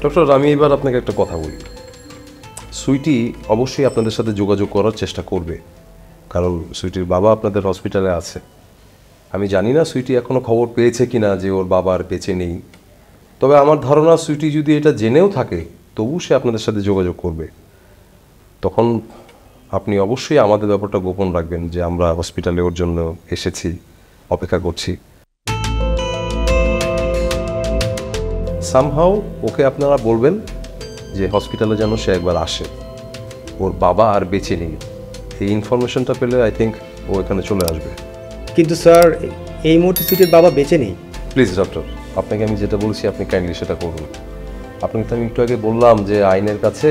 H: ডক্টর, আমি এবার আপনাকে একটা কথা বলি। সুইটি অবশ্যই আপনাদের সাথে যোগাযোগ করার চেষ্টা করবে, কারণ সুইটির বাবা আপনাদের হসপিটালে আছে। আমি জানি না সুইটি এখনও খবর পেয়েছে কিনা যে ওর বাবা আর বেঁচে নেই। তবে আমার ধারণা সুইটি যদি এটা জেনেও থাকে, তবু সে আপনাদের সাথে যোগাযোগ করবে। তখন আপনি অবশ্যই আমাদের ব্যাপারটা গোপন রাখবেন যে আমরা হসপিটালে ওর জন্য এসেছি, অপেক্ষা করছি। সামহাও ওকে আপনারা বলবেন যে হসপিটালে যেন সে একবার আসে, ওর বাবা আর বেঁচে নেই। এই ইনফরমেশনটা পেলে আই থিঙ্ক ও এখানে চলে আসবে।
L: কিন্তু স্যার, এই মুহূর্তে সুইটির বাবা বেঁচে নেই।
H: প্লিজ ডক্টর, আপনাকে আমি যেটা বলছি আপনি কাইন্ডলি সেটা করুন। আপনাকে তো আমি একটু আগে বললাম যে আইনের কাছে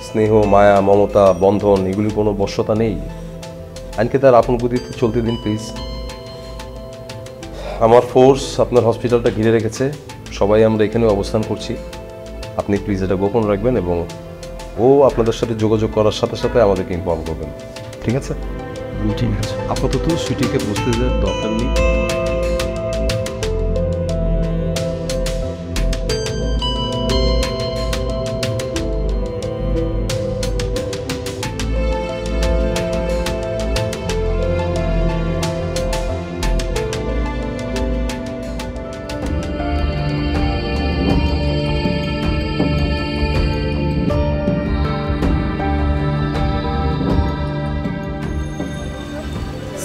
H: স্নেহ, মায়া, মমতা, বন্ধন এগুলির কোনো বশ্যতা নেই। আইনকে তার আপন গতিতে চলতে দিন প্লিজ। আমার ফোর্স আপনার হসপিটালটা ঘিরে রেখেছে, সবাই আমরা এখানে অবস্থান করছি। আপনি প্লিজ এটা গোপন রাখবেন এবং ও আপনাদের সাথে যোগাযোগ করার সাথে সাথে আমাদেরকে ইনফর্ম করবেন, ঠিক আছে?
C: ঠিক আছে।
H: আপাতত সুইটিকে বুঝতে দেওয়ার দরকার নেই।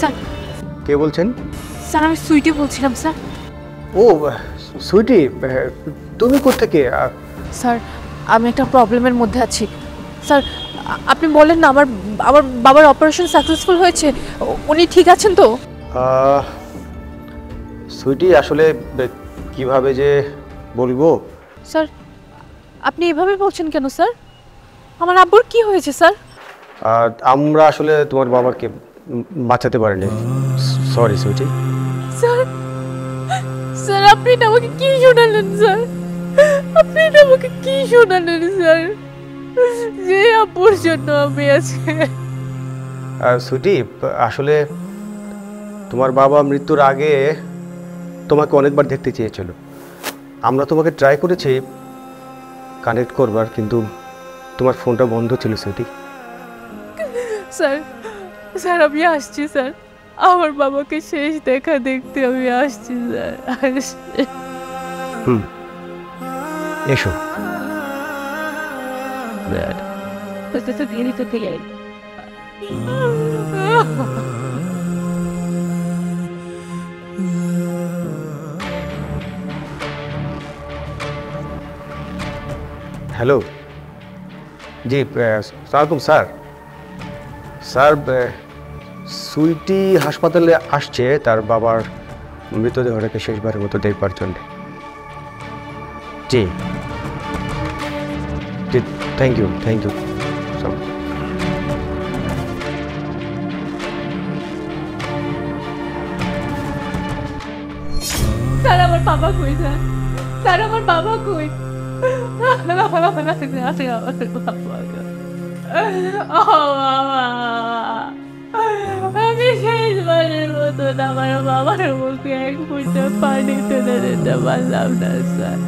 K: স্যার,
L: কে বলছেন?
K: স্যার আমি সুইটি বলছিলাম স্যার।
L: ও সুইটি, তুমি কোত্থেকে?
K: স্যার আমি একটা প্রবলেমের মধ্যে আছি স্যার। আপনি বলেন না আমার আমার বাবার অপারেশন সাকসেসফুল হয়েছে, উনি ঠিক আছেন তো?
L: সুইটি আসলে কিভাবে যে বলবো।
K: স্যার আপনি এভাবে বলছেন কেন স্যার? আমার আব্বুর কি হয়েছে স্যার?
L: আমরা আসলে তোমার বাবাকে বাঁচাতে পারিনি, সরি সুইটি।
K: স্যার স্যার আপনি এটা আমাকে কি শোনালেন স্যার? আপনি এটা আমাকে কি শোনালেন স্যার? যে আব্বুর জন্য আমি আজকে।
L: সুইটি আসলে তোমার বাবা মৃত্যুর আগে তোমাকে অনেকবার দেখতে চেয়েছিল। আমরা তোমাকে ট্রাই করেছি কানেক্ট করবার, কিন্তু তোমার ফোনটা বন্ধ ছিল সুইটি।
K: স্যার স্যার আমি আসছি স্যার, আমার বাবাকে শেষ দেখা দেখতে আমি আসছি স্যার, আসছি।
L: এসো। হ্যালো, জি সালামালাইকুম স্যার। স্যার সুইটি হাসপাতালে আসছে তার বাবার মৃতদেহটাকে শেষবারের মতো দেখবার জন্য। জি জি, thank you thank you.
K: Sir আমার বাবা কই স্যার? স্যার আমার বাবা কই? আমি শেষবারের মতন আমার বাবার মুখে এক ফুটা পানি তুলে দিতে পারলাম না স্যার।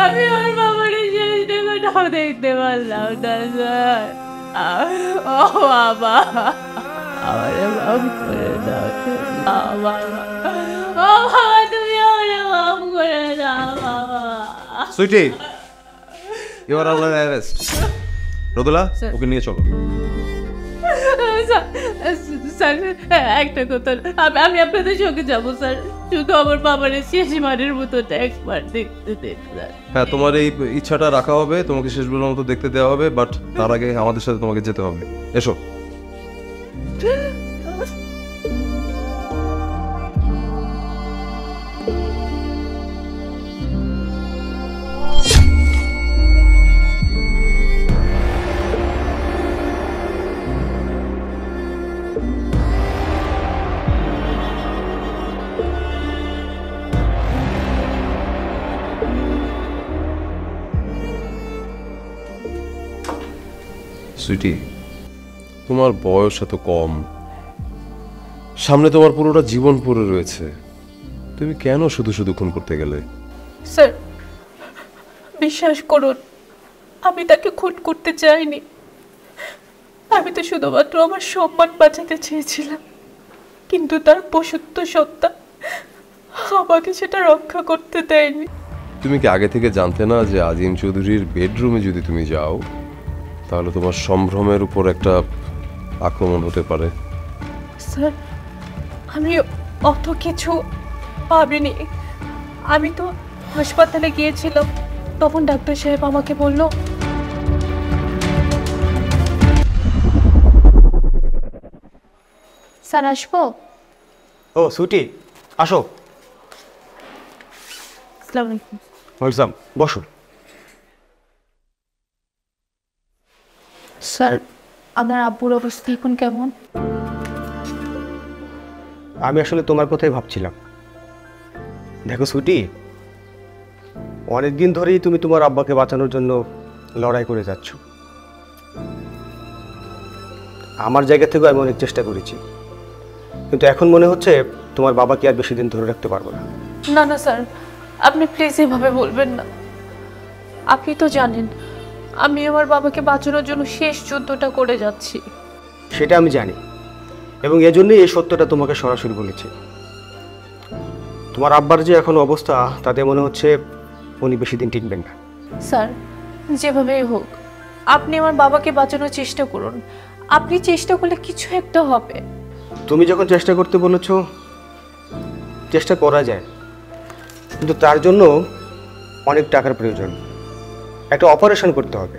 K: আমি আমার বাবার শেষ দেখাটাও দেখতে পারলাম না স্যার। ও বাবা, আমার মাফ করে দাও বাবা। ও বাবা তুমি আমার মাফ করে দাও বাবা।
H: Sweety, you are under arrest. Rodela, ওকে নিয়ে চলো।
K: স্যার একটা কথা, আমি আপনাদের সঙ্গে যাবো স্যার, শুধু আমার বাবার শেষবারের মতো একবার দেখতে দেন স্যার।
H: হ্যাঁ, তোমার এই ইচ্ছাটা রাখা হবে, তোমাকে শেষবারের মতো দেখতে দেওয়া হবে, বাট তার আগে আমাদের সাথে তোমাকে যেতে হবে। এসো। সুইটি, তোমার বয়স এত কম, সামনে তোমার পুরোটা জীবন পড়ে রয়েছে, তুমি কেন শুধু শুধু খুন করতে গেলে?
K: স্যার বিশ্বাস করুন, আমি তাকে খুন করতে চাইনি। আমি তো শুধুমাত্র আমার সম্মান বাঁচাতে চেয়েছিলাম, কিন্তু তার পশুত্ব সত্তা আমাকে সেটা রক্ষা করতে দেয়নি।
H: তুমি কি আগে থেকে জানতে না যে আজিম চৌধুরীর বেডরুমে যদি তুমি যাও তাহলে তোমার সম্ভ্রমের উপর একটা আক্রমণ হতে পারে?
K: স্যার আমি অত কিছু ভাবিনি। আমি তো হাসপাতালে গিয়েছিলাম, তখন ডাক্তার সাহেব আমাকে বলল
A: স্যার আসবো?
L: ও সুইটি, আসো।
K: আসসালামু আলাইকুম।
L: ওয়েলকাম, বসো।
K: স্যার, আপনার আব্বুর অবস্থা এখন কেমন?
L: আমি আসলে তোমার কথাই ভাবছিলাম। দেখো সুইটি, অনেকদিন ধরেই তুমি তোমার আব্বাকে বাঁচানোর জন্য লড়াই করে যাচ্ছ। আমার জায়গা থেকেও আমি অনেক চেষ্টা করেছি, কিন্তু এখন মনে হচ্ছে তোমার বাবাকে আর বেশি দিন ধরে রাখতে পারবো না।
K: না না স্যার, আপনি প্লিজ এভাবে বলবেন না। আপনি তো জানেন আমি আমার বাবাকে বাঁচানোর জন্য শেষ যুদ্ধটা করে যাচ্ছি।
L: সেটা আমি জানি, এবং এজন্যই এই সত্যটা তোমাকে সরাসরি বলেছি। তোমার আব্বার যে এখন অবস্থা, তাতে মনে হচ্ছে উনি বেশি দিন টিকবেন না।
K: স্যার, যেভাবেই হোক আপনি আমার বাবাকে বাঁচানোর চেষ্টা করুন। আপনি চেষ্টা করলে কিছু একটা হবে।
L: তুমি যখন চেষ্টা করতে বলেছ, চেষ্টা করা যায়, কিন্তু তার জন্য অনেক টাকার প্রয়োজন। একটা অপারেশন করতে হবে।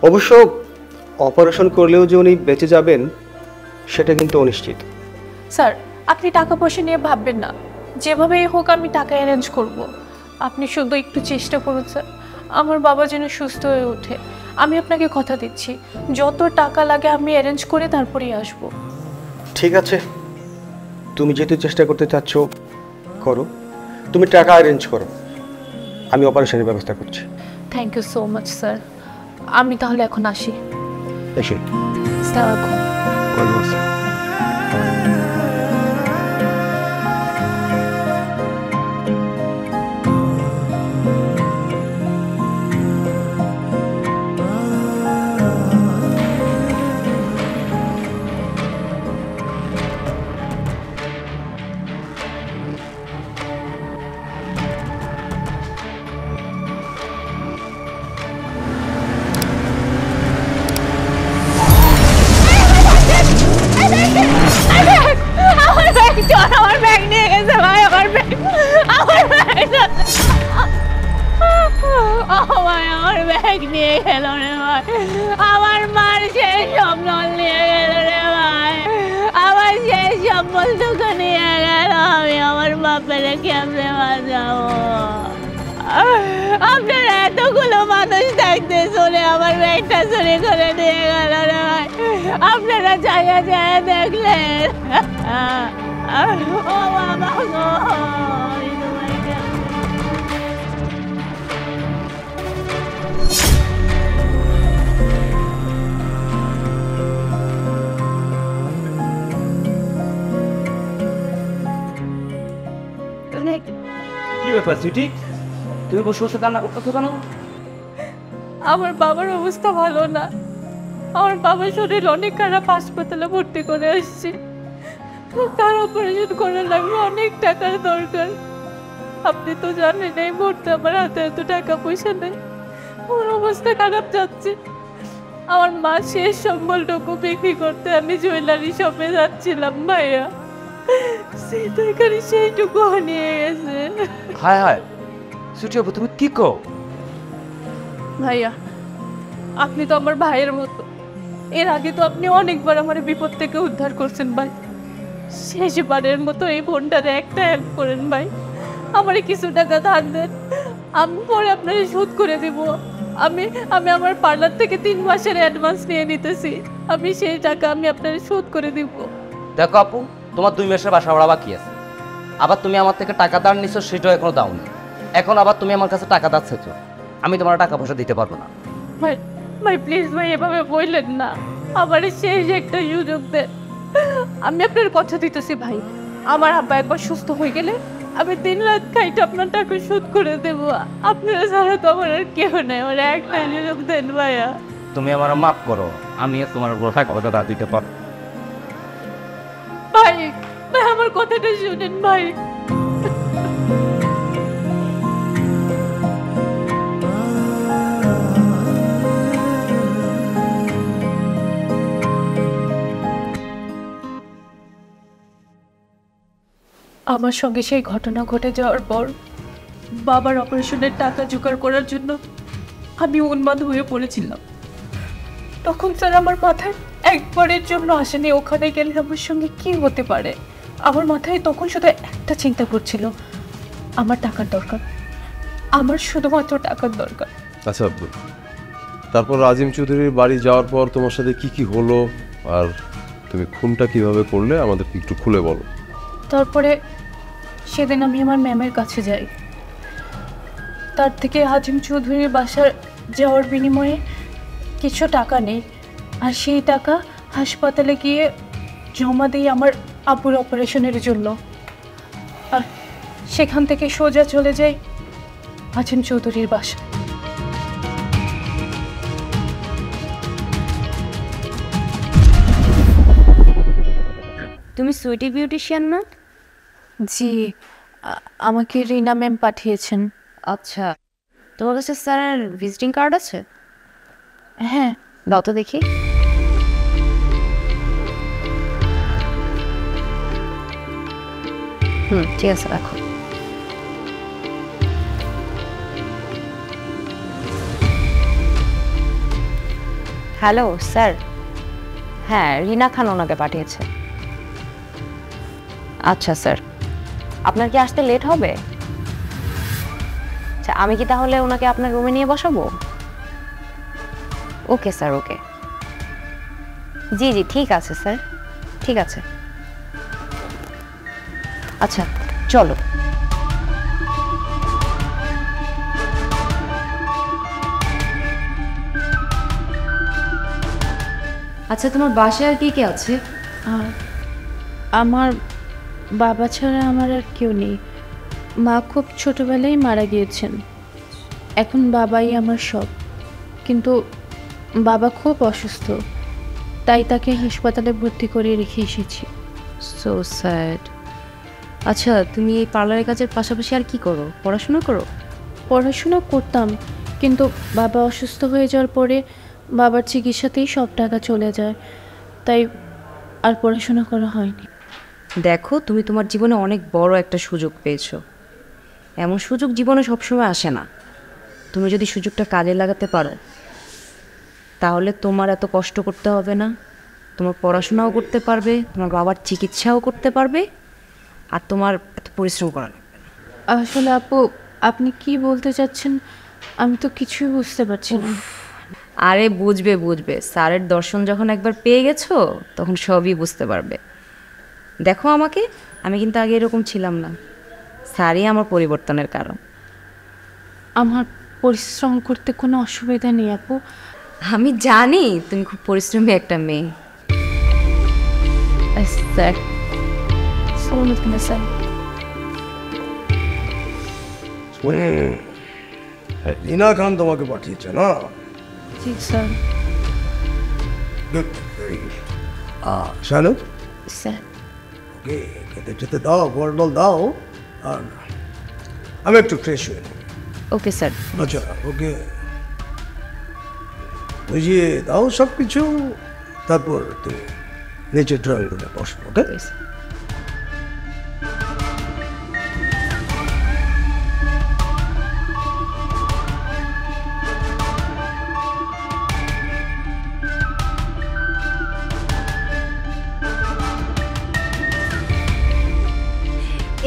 L: অবশ্য অপারেশন করলেও যে উনি বেঁচে যাবেন সেটা কিন্তু অনিশ্চিত।
K: স্যার, আপনি টাকা পয়সা নিয়ে ভাববেন না। যেভাবেই হোক আমি টাকা অ্যারেঞ্জ করব। আপনি শুধু একটু চেষ্টা করুন স্যার, আমার বাবা যেন সুস্থ হয়ে ওঠে। আমি আপনাকে কথা দিচ্ছি, যত টাকা লাগে আমি অ্যারেঞ্জ করে তারপরেই আসব।
L: ঠিক আছে, তুমি যেহেতু চেষ্টা করতে চাচ্ছ করো। তুমি টাকা অ্যারেঞ্জ করো, আমি অপারেশনের ব্যবস্থা করছি।
K: Thank you so much sir. আমি তাহলে এখন আসি।
L: এসে
K: আসসালামু আলাইকুম।
M: আমার ব্যাগ নিয়ে গেছে ভাই, আমার ব্যাগ আমার ব্যাগ নিয়ে গেল রে ভাই। আমার মার শেষ স্বপ্ন নিয়ে গেল রে ভাই। আমার শেষ সম্বল তোকে নিয়ে গেল। আমি আমার বাপের কেমনে বাঁচাবো? আপনারা এতগুলো মানুষ থাকতে চলে আমার ব্যাগটা চুরি করে নিয়ে গেল রে ভাই। আপনারা জায়গা জায়গা দেখলেন। ও বাবা গো,
F: কি ব্যাপার সুইটি, তুমি বসে বসে কান্না করতেছো কেন?
K: আমার বাবার অবস্থা ভালো না। আমার বাবার শরীর অনেক খারাপ, হাসপাতালে ভর্তি করে আসছি। তার অপারেশন করার লাগবে, অনেক টাকার দরকার। আপনি তো জানেন এই মুহূর্তে আমার হাতে এত টাকা পয়সা নেই। আমার অবস্থা খারাপ যাচ্ছে। আমার মা শেষ সম্বলটুকু বিক্রি করতে আমি জুয়েলারি শপে যাচ্ছিলাম ভাইয়া, সেই টাকারই সেইটুকু নিয়ে গেছে।
F: হায় হায় সুইটি আপু, তুমি কি কও?
K: ভাইয়া, আপনি তো আমার ভাইয়ের মতো। এর আগে তো আপনি অনেকবার আমার বিপদ থেকে উদ্ধার করছেন ভাই। শেষবারের মতো এই ফোনটারে একটা হেল্প করেন ভাই। আমারে কিছু টাকা ধার দেন, আমি পরে আপনারে শোধ করে দিব। আমি আমি আমার পার্লার থেকে 3 মাসের অ্যাডভান্স নিয়ে নিতেছি। আমি সেই টাকা আমি আপনারে শোধ করে দিব।
F: দেখো আপু, তোমার 2 মাসের বাসা ভাড়া বাকি আছে। আবার তুমি আমার থেকে টাকা ধার নিছো, সেটাও এখনো দাওনি। এখন আবার তুমি আমার কাছে টাকা ধার চাইছো, আমি তোমার টাকা পয়সা দিতে পারবো না।
K: ভাই ভাই প্লিজ ভাই, এভাবে বললেন না। আমার শেষ একটা সুযোগ দেন। আমি আপনার কথা দিতেছি ভাই, আমার আব্বা একবার সুস্থ হয়ে গেলে আমি দিন রাত খাইতে আপনার টাকা শোধ করে দেবো। আপনারা ছাড়া তো আমার আর কেউ নেই। আমার একটা সুযোগ দেন ভাইয়া।
F: তুমি আমার মাফ করো, আমি তোমার টাকা পয়সা ধার দিতে পারবো।
K: ভাই ভাই আমার কথাটা শুনেন ভাই। আমার সঙ্গে সেই ঘটনা ঘটে যাওয়ার পর বাবার অপারেশনের টাকা জোগাড় করার জন্য আমি উন্মাদ হয়ে পড়েছিলাম। তখন স্যার আমার মাথায় একবারের জন্য আসেনি ওখানে গেলে আমার সঙ্গে কি হতে পারে। আমার মাথায় তখন শুধু একটা চিন্তা করছিল, আমার টাকার দরকার, আমার শুধুমাত্র টাকার দরকার।
H: আচ্ছা, তারপর আজিম চৌধুরীর বাড়ি যাওয়ার পর তোমার সাথে কি কি হলো আর তুমি খুনটা কিভাবে করলে আমাদেরকে একটু খুলে বলো।
K: তারপরে সেদিন আমি আমার ম্যামের কাছে যাই, তার থেকে আজিম চৌধুরীর বাসার যাওয়ার বিনিময়ে কিছু টাকা নেই, আর সেই টাকা হাসপাতালে গিয়ে জমা দিই আমার আব্বুর অপারেশনের জন্য। আর সেখান থেকে সোজা চলে যাই আজিম চৌধুরীর বাসা।
A: তুমি সুইটি বিউটিশিয়ান না?
K: জি, আমাকে রিনা ম্যাম পাঠিয়েছেন।
A: আচ্ছা, তোমার কাছে স্যারের ভিজিটিং কার্ড আছে?
K: হ্যাঁ,
A: দাও তো দেখি। ঠিক আছে, রাখো। হ্যালো স্যার, হ্যাঁ রিনা খান ওনাকে পাঠিয়েছে। আচ্ছা স্যার, আপনার কি আসতে লেট হবে? আচ্ছা, আমি কি তাহলে ওনাকে আপনার রুমে নিয়ে বসাবো? ওকে স্যার, ওকে। জি জি, ঠিক আছে স্যার, ঠিক আছে। আচ্ছা চলো। আচ্ছা, তোমার বাসায় আর কে কে আছে?
K: আমার বাবা ছাড়া আমার আর কেউ নেই। মা খুব ছোটবেলায় মারা গিয়েছেন, এখন বাবাই আমার সব। কিন্তু বাবা খুব অসুস্থ, তাই তাকে হাসপাতালে ভর্তি করে রেখে এসেছি।
A: So sad. আচ্ছা, তুমি এই পার্লারের কাজের পাশাপাশি আর কি করো? পড়াশোনা করো?
K: পড়াশোনা করতাম, কিন্তু বাবা অসুস্থ হয়ে যাওয়ার পরে বাবার চিকিৎসাতেই সব টাকা চলে যায়, তাই আর পড়াশোনা করা হয়নি।
A: দেখো, তুমি তোমার জীবনে অনেক বড় একটা সুযোগ পেয়েছো। এমন সুযোগ জীবনে সবসময় আসে না। তুমি যদি সুযোগটা কাজে লাগাতে পারো, তাহলে তোমার এত কষ্ট করতে হবে না, তোমার পড়াশোনাও করতে পারবে, তোমার বাবার চিকিৎসাও করতে পারবে, আর তোমার এত পরিশ্রম করা লাগবে না।
K: আসলে আপু, আপনি কি বলতে চাচ্ছেন আমি তো কিছুই বুঝতে পারছি না।
A: আরে বুঝবে বুঝবে, স্যারের দর্শন যখন একবার পেয়ে গেছো তখন সবই বুঝতে পারবে। দেখো আমাকে, আমি কিন্তু আগে এরকম ছিলাম না। স্যারই আমার পরিবর্তনের কারণ।
K: আমার পরিশ্রম করতে কোনো অসুবিধা নেই আপু।
A: আমি জানি তুমি খুব পরিশ্রমী একটা মেয়ে।
K: স্যার, স্যার,
I: রিনা খান তোমাকে পাঠিয়েছে না?
K: জি স্যার।
I: গুড, শানু,
K: স্যার,
I: ওকে, খেতে যেতে দাও, বর্ডল দাও, আর আমি একটু ফ্রেশ হয়ে নিই।
A: Okay sir.
I: আচ্ছা, ওকে, বুঝিয়ে দাও সব কিছু, তারপর তুমি নিচে ড্রয়িং রুমে বসবো। ওকে?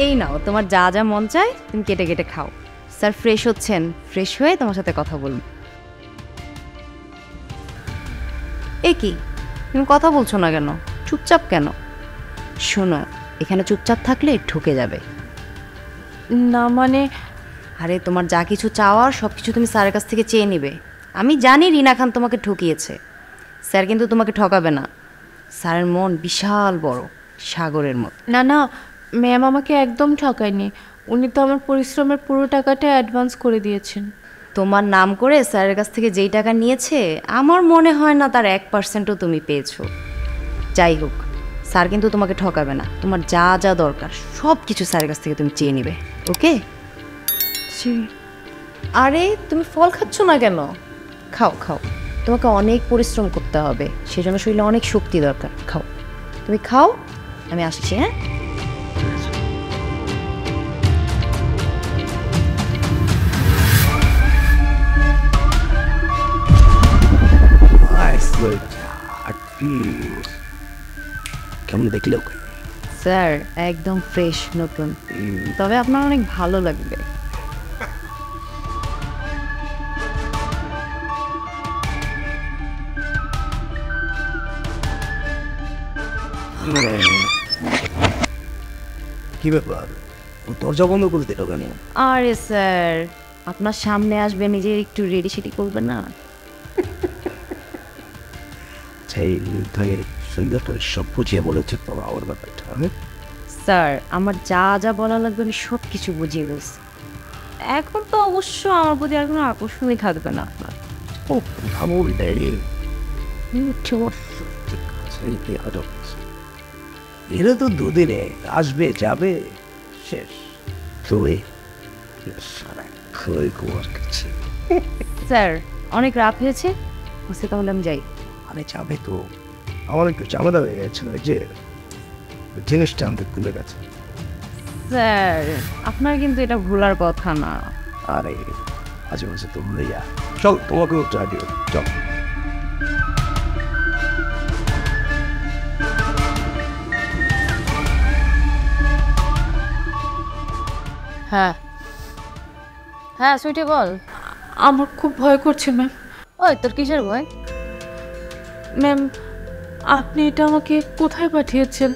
A: এই নাও, তোমার যা যা মন চায় তুমি কেটে কেটে খাও। স্যার ফ্রেশ হচ্ছেন, ফ্রেশ হয়ে তোমার সাথে কথা বলবো। এ কি, তুমি কথা বলছো না কেন? চুপচাপ কেন? শোনো, এখানে চুপচাপ থাকলে ঠকে যাবে।
K: না মানে,
A: আরে তোমার যা কিছু চাওয়ার সব কিছু তুমি স্যারের কাছ থেকে চেয়ে নিবে। আমি জানি রিনা খান তোমাকে ঠকিয়েছে, স্যার কিন্তু তোমাকে ঠকাবে না। স্যারের মন বিশাল বড়, সাগরের মতো।
K: না না ম্যাম, আমাকে একদম ঠকায়নি। উনি তো আমার পরিশ্রমের পুরো টাকাটা অ্যাডভান্স করে দিয়েছেন।
A: তোমার নাম করে স্যারের কাছ থেকে যেই টাকা নিয়েছে আমার মনে হয় না তার 1%ও তুমি পেয়েছো। যাই হোক, স্যার কিন্তু তোমাকে ঠকাবে না। তোমার যা যা দরকার সব কিছু স্যারের কাছ থেকে তুমি চেয়ে নিবে। ওকে? আরে তুমি ফল খাচ্ছ না কেন? খাও খাও, তোমাকে অনেক পরিশ্রম করতে হবে, সেজন্য শরীরে অনেক শক্তি দরকার। খাও, তুমি খাও, আমি আসছি। হ্যাঁ,
L: কেমন দেখলে?
A: স্যার একদম ফ্রেশ নতুন, তবে আপনার অনেক ভালো লাগবে।
I: কি ব্যাপার, দরজা বন্ধ করে দিল কেন?
A: আরে স্যার, আপনার সামনে আসবে, নিজের একটু রেডি সেডি করবে না?
I: সেই সুন্দর করে সব বুঝিয়ে বলেছে তো আমার ব্যাপারটা।
A: স্যার আমার যা যা বলা লাগবে আমি সব কিছু বুঝিয়ে বলছি। এখন তো অবশ্য আমার প্রতি আর কোনো আকর্ষণই থাকবে না আপনার।
I: ও আমল নেই, এরা তো দুদিনে আসবে যাবে, শেষ। তুই
A: স্যার অনেক রাত হয়েছে, তাহলে আমি যাই।
I: আরে যাবে তো, আমার একটু ঝামেলা হয়ে গেছে, যে জিনিসটা আমাদের তুলে গেছে।
A: স্যার আপনার কিন্তু এটা ভুলার কথা না।
I: আরে আজে বাজে তো ভুলে যা, চল তোমাকেও চা দিও, চল।
J: হ্যাঁ হ্যাঁ সুইটি বল।
K: আমার খুব ভয় করছে ম্যাম।
J: ওই তোর কিসের ভয়?
K: ম্যাম আপনি এটা আমাকে কোথায় পাঠিয়েছেন?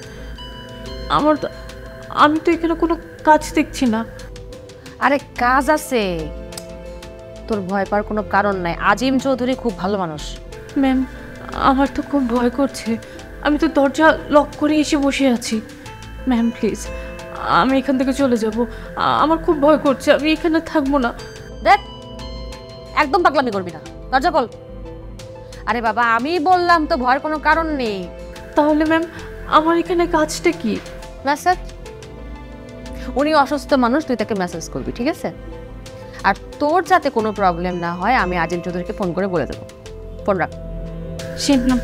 K: আমি তো এখানে কোনো কাজ দেখছি না।
A: আরে কাজ আছে, তোর ভয় পাওয়ার কোনো কারণ নাই। আজিম চৌধুরী খুব ভালো মানুষ।
K: ম্যাম আমার তো খুব ভয় করছে, আমি তো দরজা লক করে এসে বসে আছি। ম্যাম প্লিজ আমি এখান থেকে চলে যাব, আমার খুব ভয় করছে, আমি এখানে থাকবো না।
A: দেখ একদম পাগলামি করবি না, দরজা খোল। আরে বাবা আমি বললাম তো, ভয়ের কোনো কারণ নেই।
K: তাহলে ম্যাম আমার এখানে কাজটা কি?
A: মেসেজ, উনি অসুস্থ মানুষ, তুই তাকে মেসেজ করবি, ঠিক আছে? আর তোর যাতে কোনো প্রবলেম না হয় আমি আজিম চৌধুরীকে ফোন করে বলে দেবো। ফোন রাখ।
K: শিন ma'am.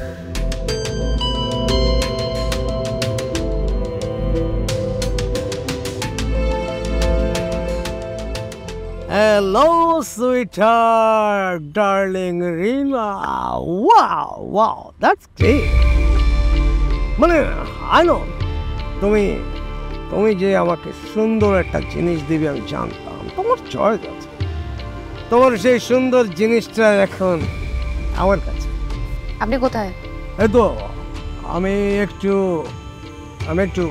I: Hello, sweetheart, darling Rima. Wow, that's great. মানে I know, তুমি যে আমাকে সুন্দর একটা জিনিস দিবে আমি জানতাম। তোমার চয়েস আছে, তোমার সেই সুন্দর জিনিসটা এখন আমার কাছে।
A: আপনি কোথায়?
I: এই তো আমি একটু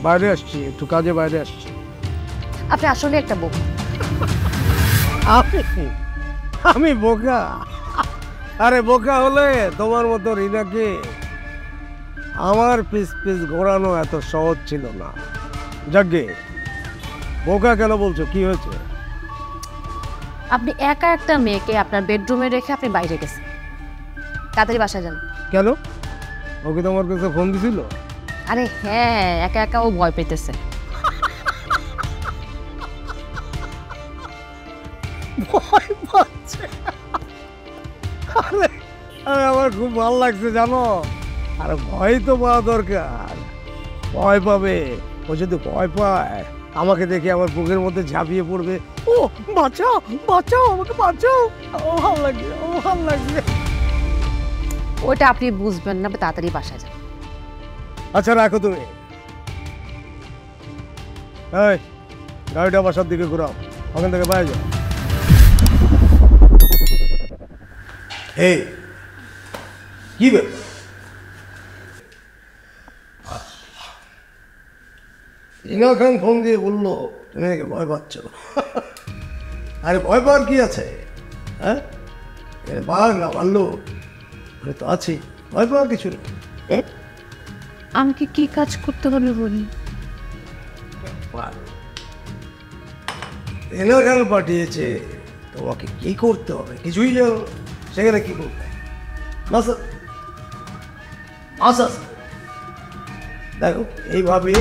I: বাইরে আসছি, একটু কাজে বাইরে আসছি।
A: আপনি আসলে একটা বোকা।
I: আমি বোকা? আরে বোকা হলে তোমার মতো রিনাকে আমার পিস ঘোরানো এত সহজ ছিল না। যাকে বোকা কেন বলছো, কি হয়েছে?
A: আপনি একা একটা মেয়েকে আপনার বেডরুমে রেখে আপনি বাইরে গেছেন। তাড়াতাড়ি বাসায় যান।
I: কেন, ওকে তোমার কাছে ফোন দিছিল?
A: আরে হ্যাঁ, একা একা ও ভয় পেতেছে।
I: ভয় পাচ্ছে? আরে আমার খুব ভালো লাগছে জানো। আর ভয় তো পাওয়া দরকার, ভয় পাবে। ও যদি ভয় পায় আমাকে দেখে আমার বুকের মধ্যে ঝাঁপিয়ে পড়বে, ও বাঁচাও বাঁচাও আমাকে বাঁচাও। ও ভালো লাগবে।
A: ওইটা আপনি বুঝবেন না, তাড়াতাড়ি বাসায় যান।
I: আচ্ছা রাখো তুমি। এই গাড়িটা বাসার দিকে ঘুরাও, ওখান থেকে বাইরে যাও। এই কি ব্যাপার? ইনা খান ফোন দিয়ে বললো তুমি নাকি ভয় পাচ্ছ। আরে ভয় পাওয়ার কি আছে? হ্যাঁ বাঘ না পারলো তো আছি, ভয় পাওয়ার কিছু নেই।
K: আমাকে কি কাজ করতে হবে বলি?
I: এনা খান পাঠিয়েছে, তোমাকে কি করতে হবে কিছুই জানো? সেখানে কি করতে আচ্ছা দেখো, এইভাবে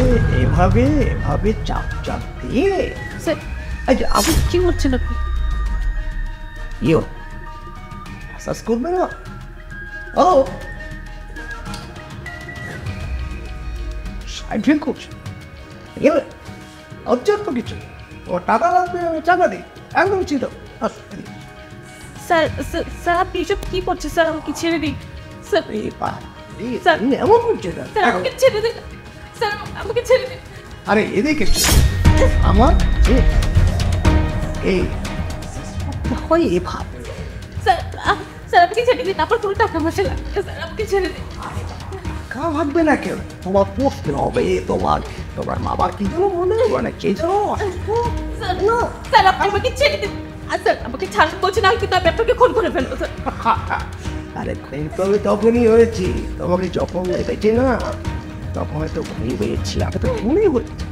I: চাপ দিয়ে
K: আপনি কি করছেন? আপনি
I: আশ্বাস করবে না? ও সাইড করছে, অত্যন্ত কিছু। ও টাকা লাগবে, আমি টাকা দিই, একদম চিন্তা।
K: স্যার আপনি এসব কি করছেন? স্যার আমাকে ছেড়ে দিন। স্যার
I: এমন করছে না,
K: আমাকে ছেড়ে দিন। স্যার আমাকে ছেড়ে দিন।
I: আরে এদিকে আমার এই হয় এভাবে
K: স্যার স্যার আমাকে ছেড়ে দিন, আপনার কোনো টাকা পয়সা লাগবে না, স্যার আমাকে ছেড়ে দিন।
I: কা ভাববে না কেউ, তোমার পড়তে হবে, তোমার তোমার বাবা কি যেন মনে হবে না কে যেন
K: স্যার না স্যার আপনি আমাকে ছেড়ে দিন। স্যার আমাকে ছাড়ুন বলছি না, কিন্তু আমি আপনাকে খুন করে ফেলবো স্যার।
I: আরে তবে তখনই হয়েছি, তোমাকে যখন দেখেছি না তখন হয়তো ঘুমিয়ে পেয়েছি, আমি তো ঘুমিয়ে হয়েছি।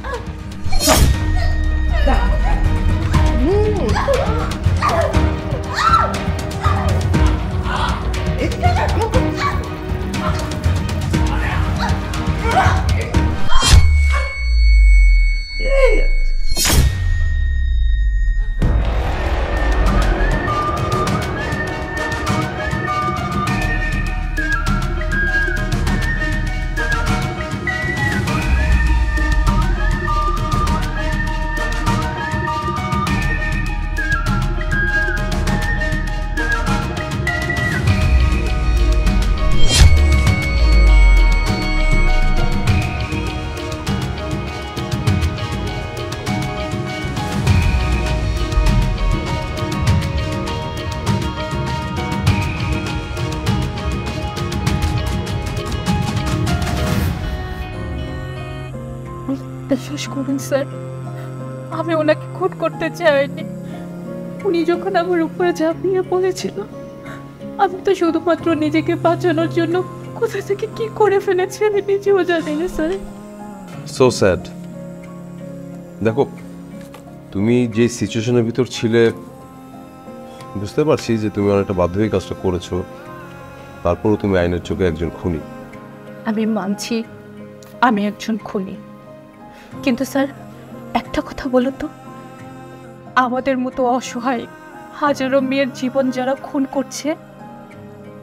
K: বিশ্বাস করুন স্যার, আমি ওনাকে খুন করতে চাইনি। উনি যখন আমার উপরে ঝাঁপিয়ে পড়েছিল, আমি তো শুধুমাত্র নিজেকে বাঁচানোর জন্য কোথা থেকে কি করে ফেলেছি আমি নিজেও জানি না স্যার।
H: So sad. দেখো, তুমি যে সিচুয়েশনের ভিতর ছিলে বুঝতে পারছি যে তুমি অনেকটা বাধ্য হয়ে কাজটা করেছো, তারপরও তুমি আইনের চোখে একজন খুনি।
K: আমি মানছি আমি একজন খুনি, কিন্তু স্যার একটা কথা বলো তো, আমাদের মতো অসহায় হাজারো মেয়ের জীবন যারা খুন করছে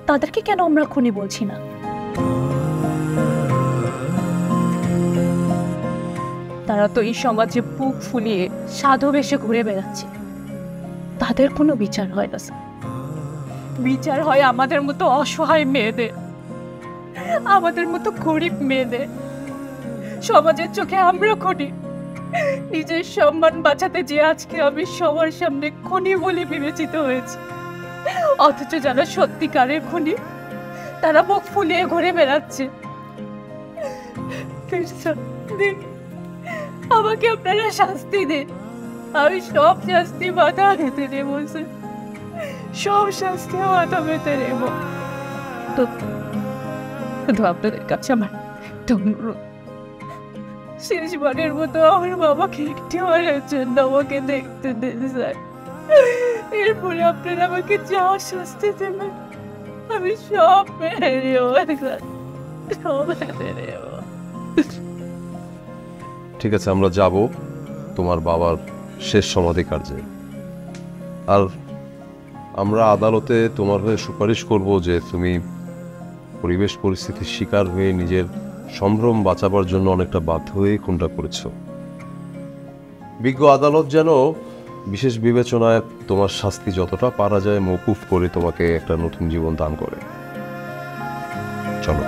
K: তাদেরকে কেন আমরা খুনি বলছি না? তারা তো এই সমাজে বুক ফুলিয়ে সাধু বেশে ঘুরে বেড়াচ্ছে, তাদের কোনো বিচার হয় না স্যার। বিচার হয় আমাদের মতো অসহায় মেয়েদের, আমাদের মতো গরিব মেয়েদের। সমাজের চোখে আমরা খুনি, নিজের সম্মান বাঁচাতে যে আজকে আমি সবার সামনে খুনি বলে বিবেচিত হয়েছি, অথচ যারা সত্যিকারের খুনি তারা মুখ ফুলিয়ে ঘুরে বেড়াচ্ছে। আমাকে আপনারা শাস্তি দিন, আমি সব শাস্তি মাথা পেতে নেব স্যার, সব শাস্তি মাথা পেতে নেব। তো শুধু আপনাদের কাছে আমার একটা অনুরোধ, শেষবারের মতো আমার বাবাকে একটিবারের জন্য আমাকে দেখতে দিন স্যার। এরপরে আপনারা আমাকে যা শাস্তি দেবেন আমি সব মেনে নেব স্যার, সব মেনে নেব।
H: ঠিক আছে, আমরা যাব তোমার বাবার শেষ সমাধি কার্যে, আর আমরা আদালতে তোমার হয়ে সুপারিশ করব যে তুমি পরিবেশ পরিস্থিতির শিকার হয়ে নিজের সম্ভ্রম বাঁচাবার জন্য অনেকটা বাধ্য হয়ে খুনটা করেছ। বিজ্ঞ আদালত যেন বিশেষ বিবেচনায় তোমার শাস্তি যতটা পারা যায় মওকুফ করে তোমাকে একটা নতুন জীবন দান করে। চলো।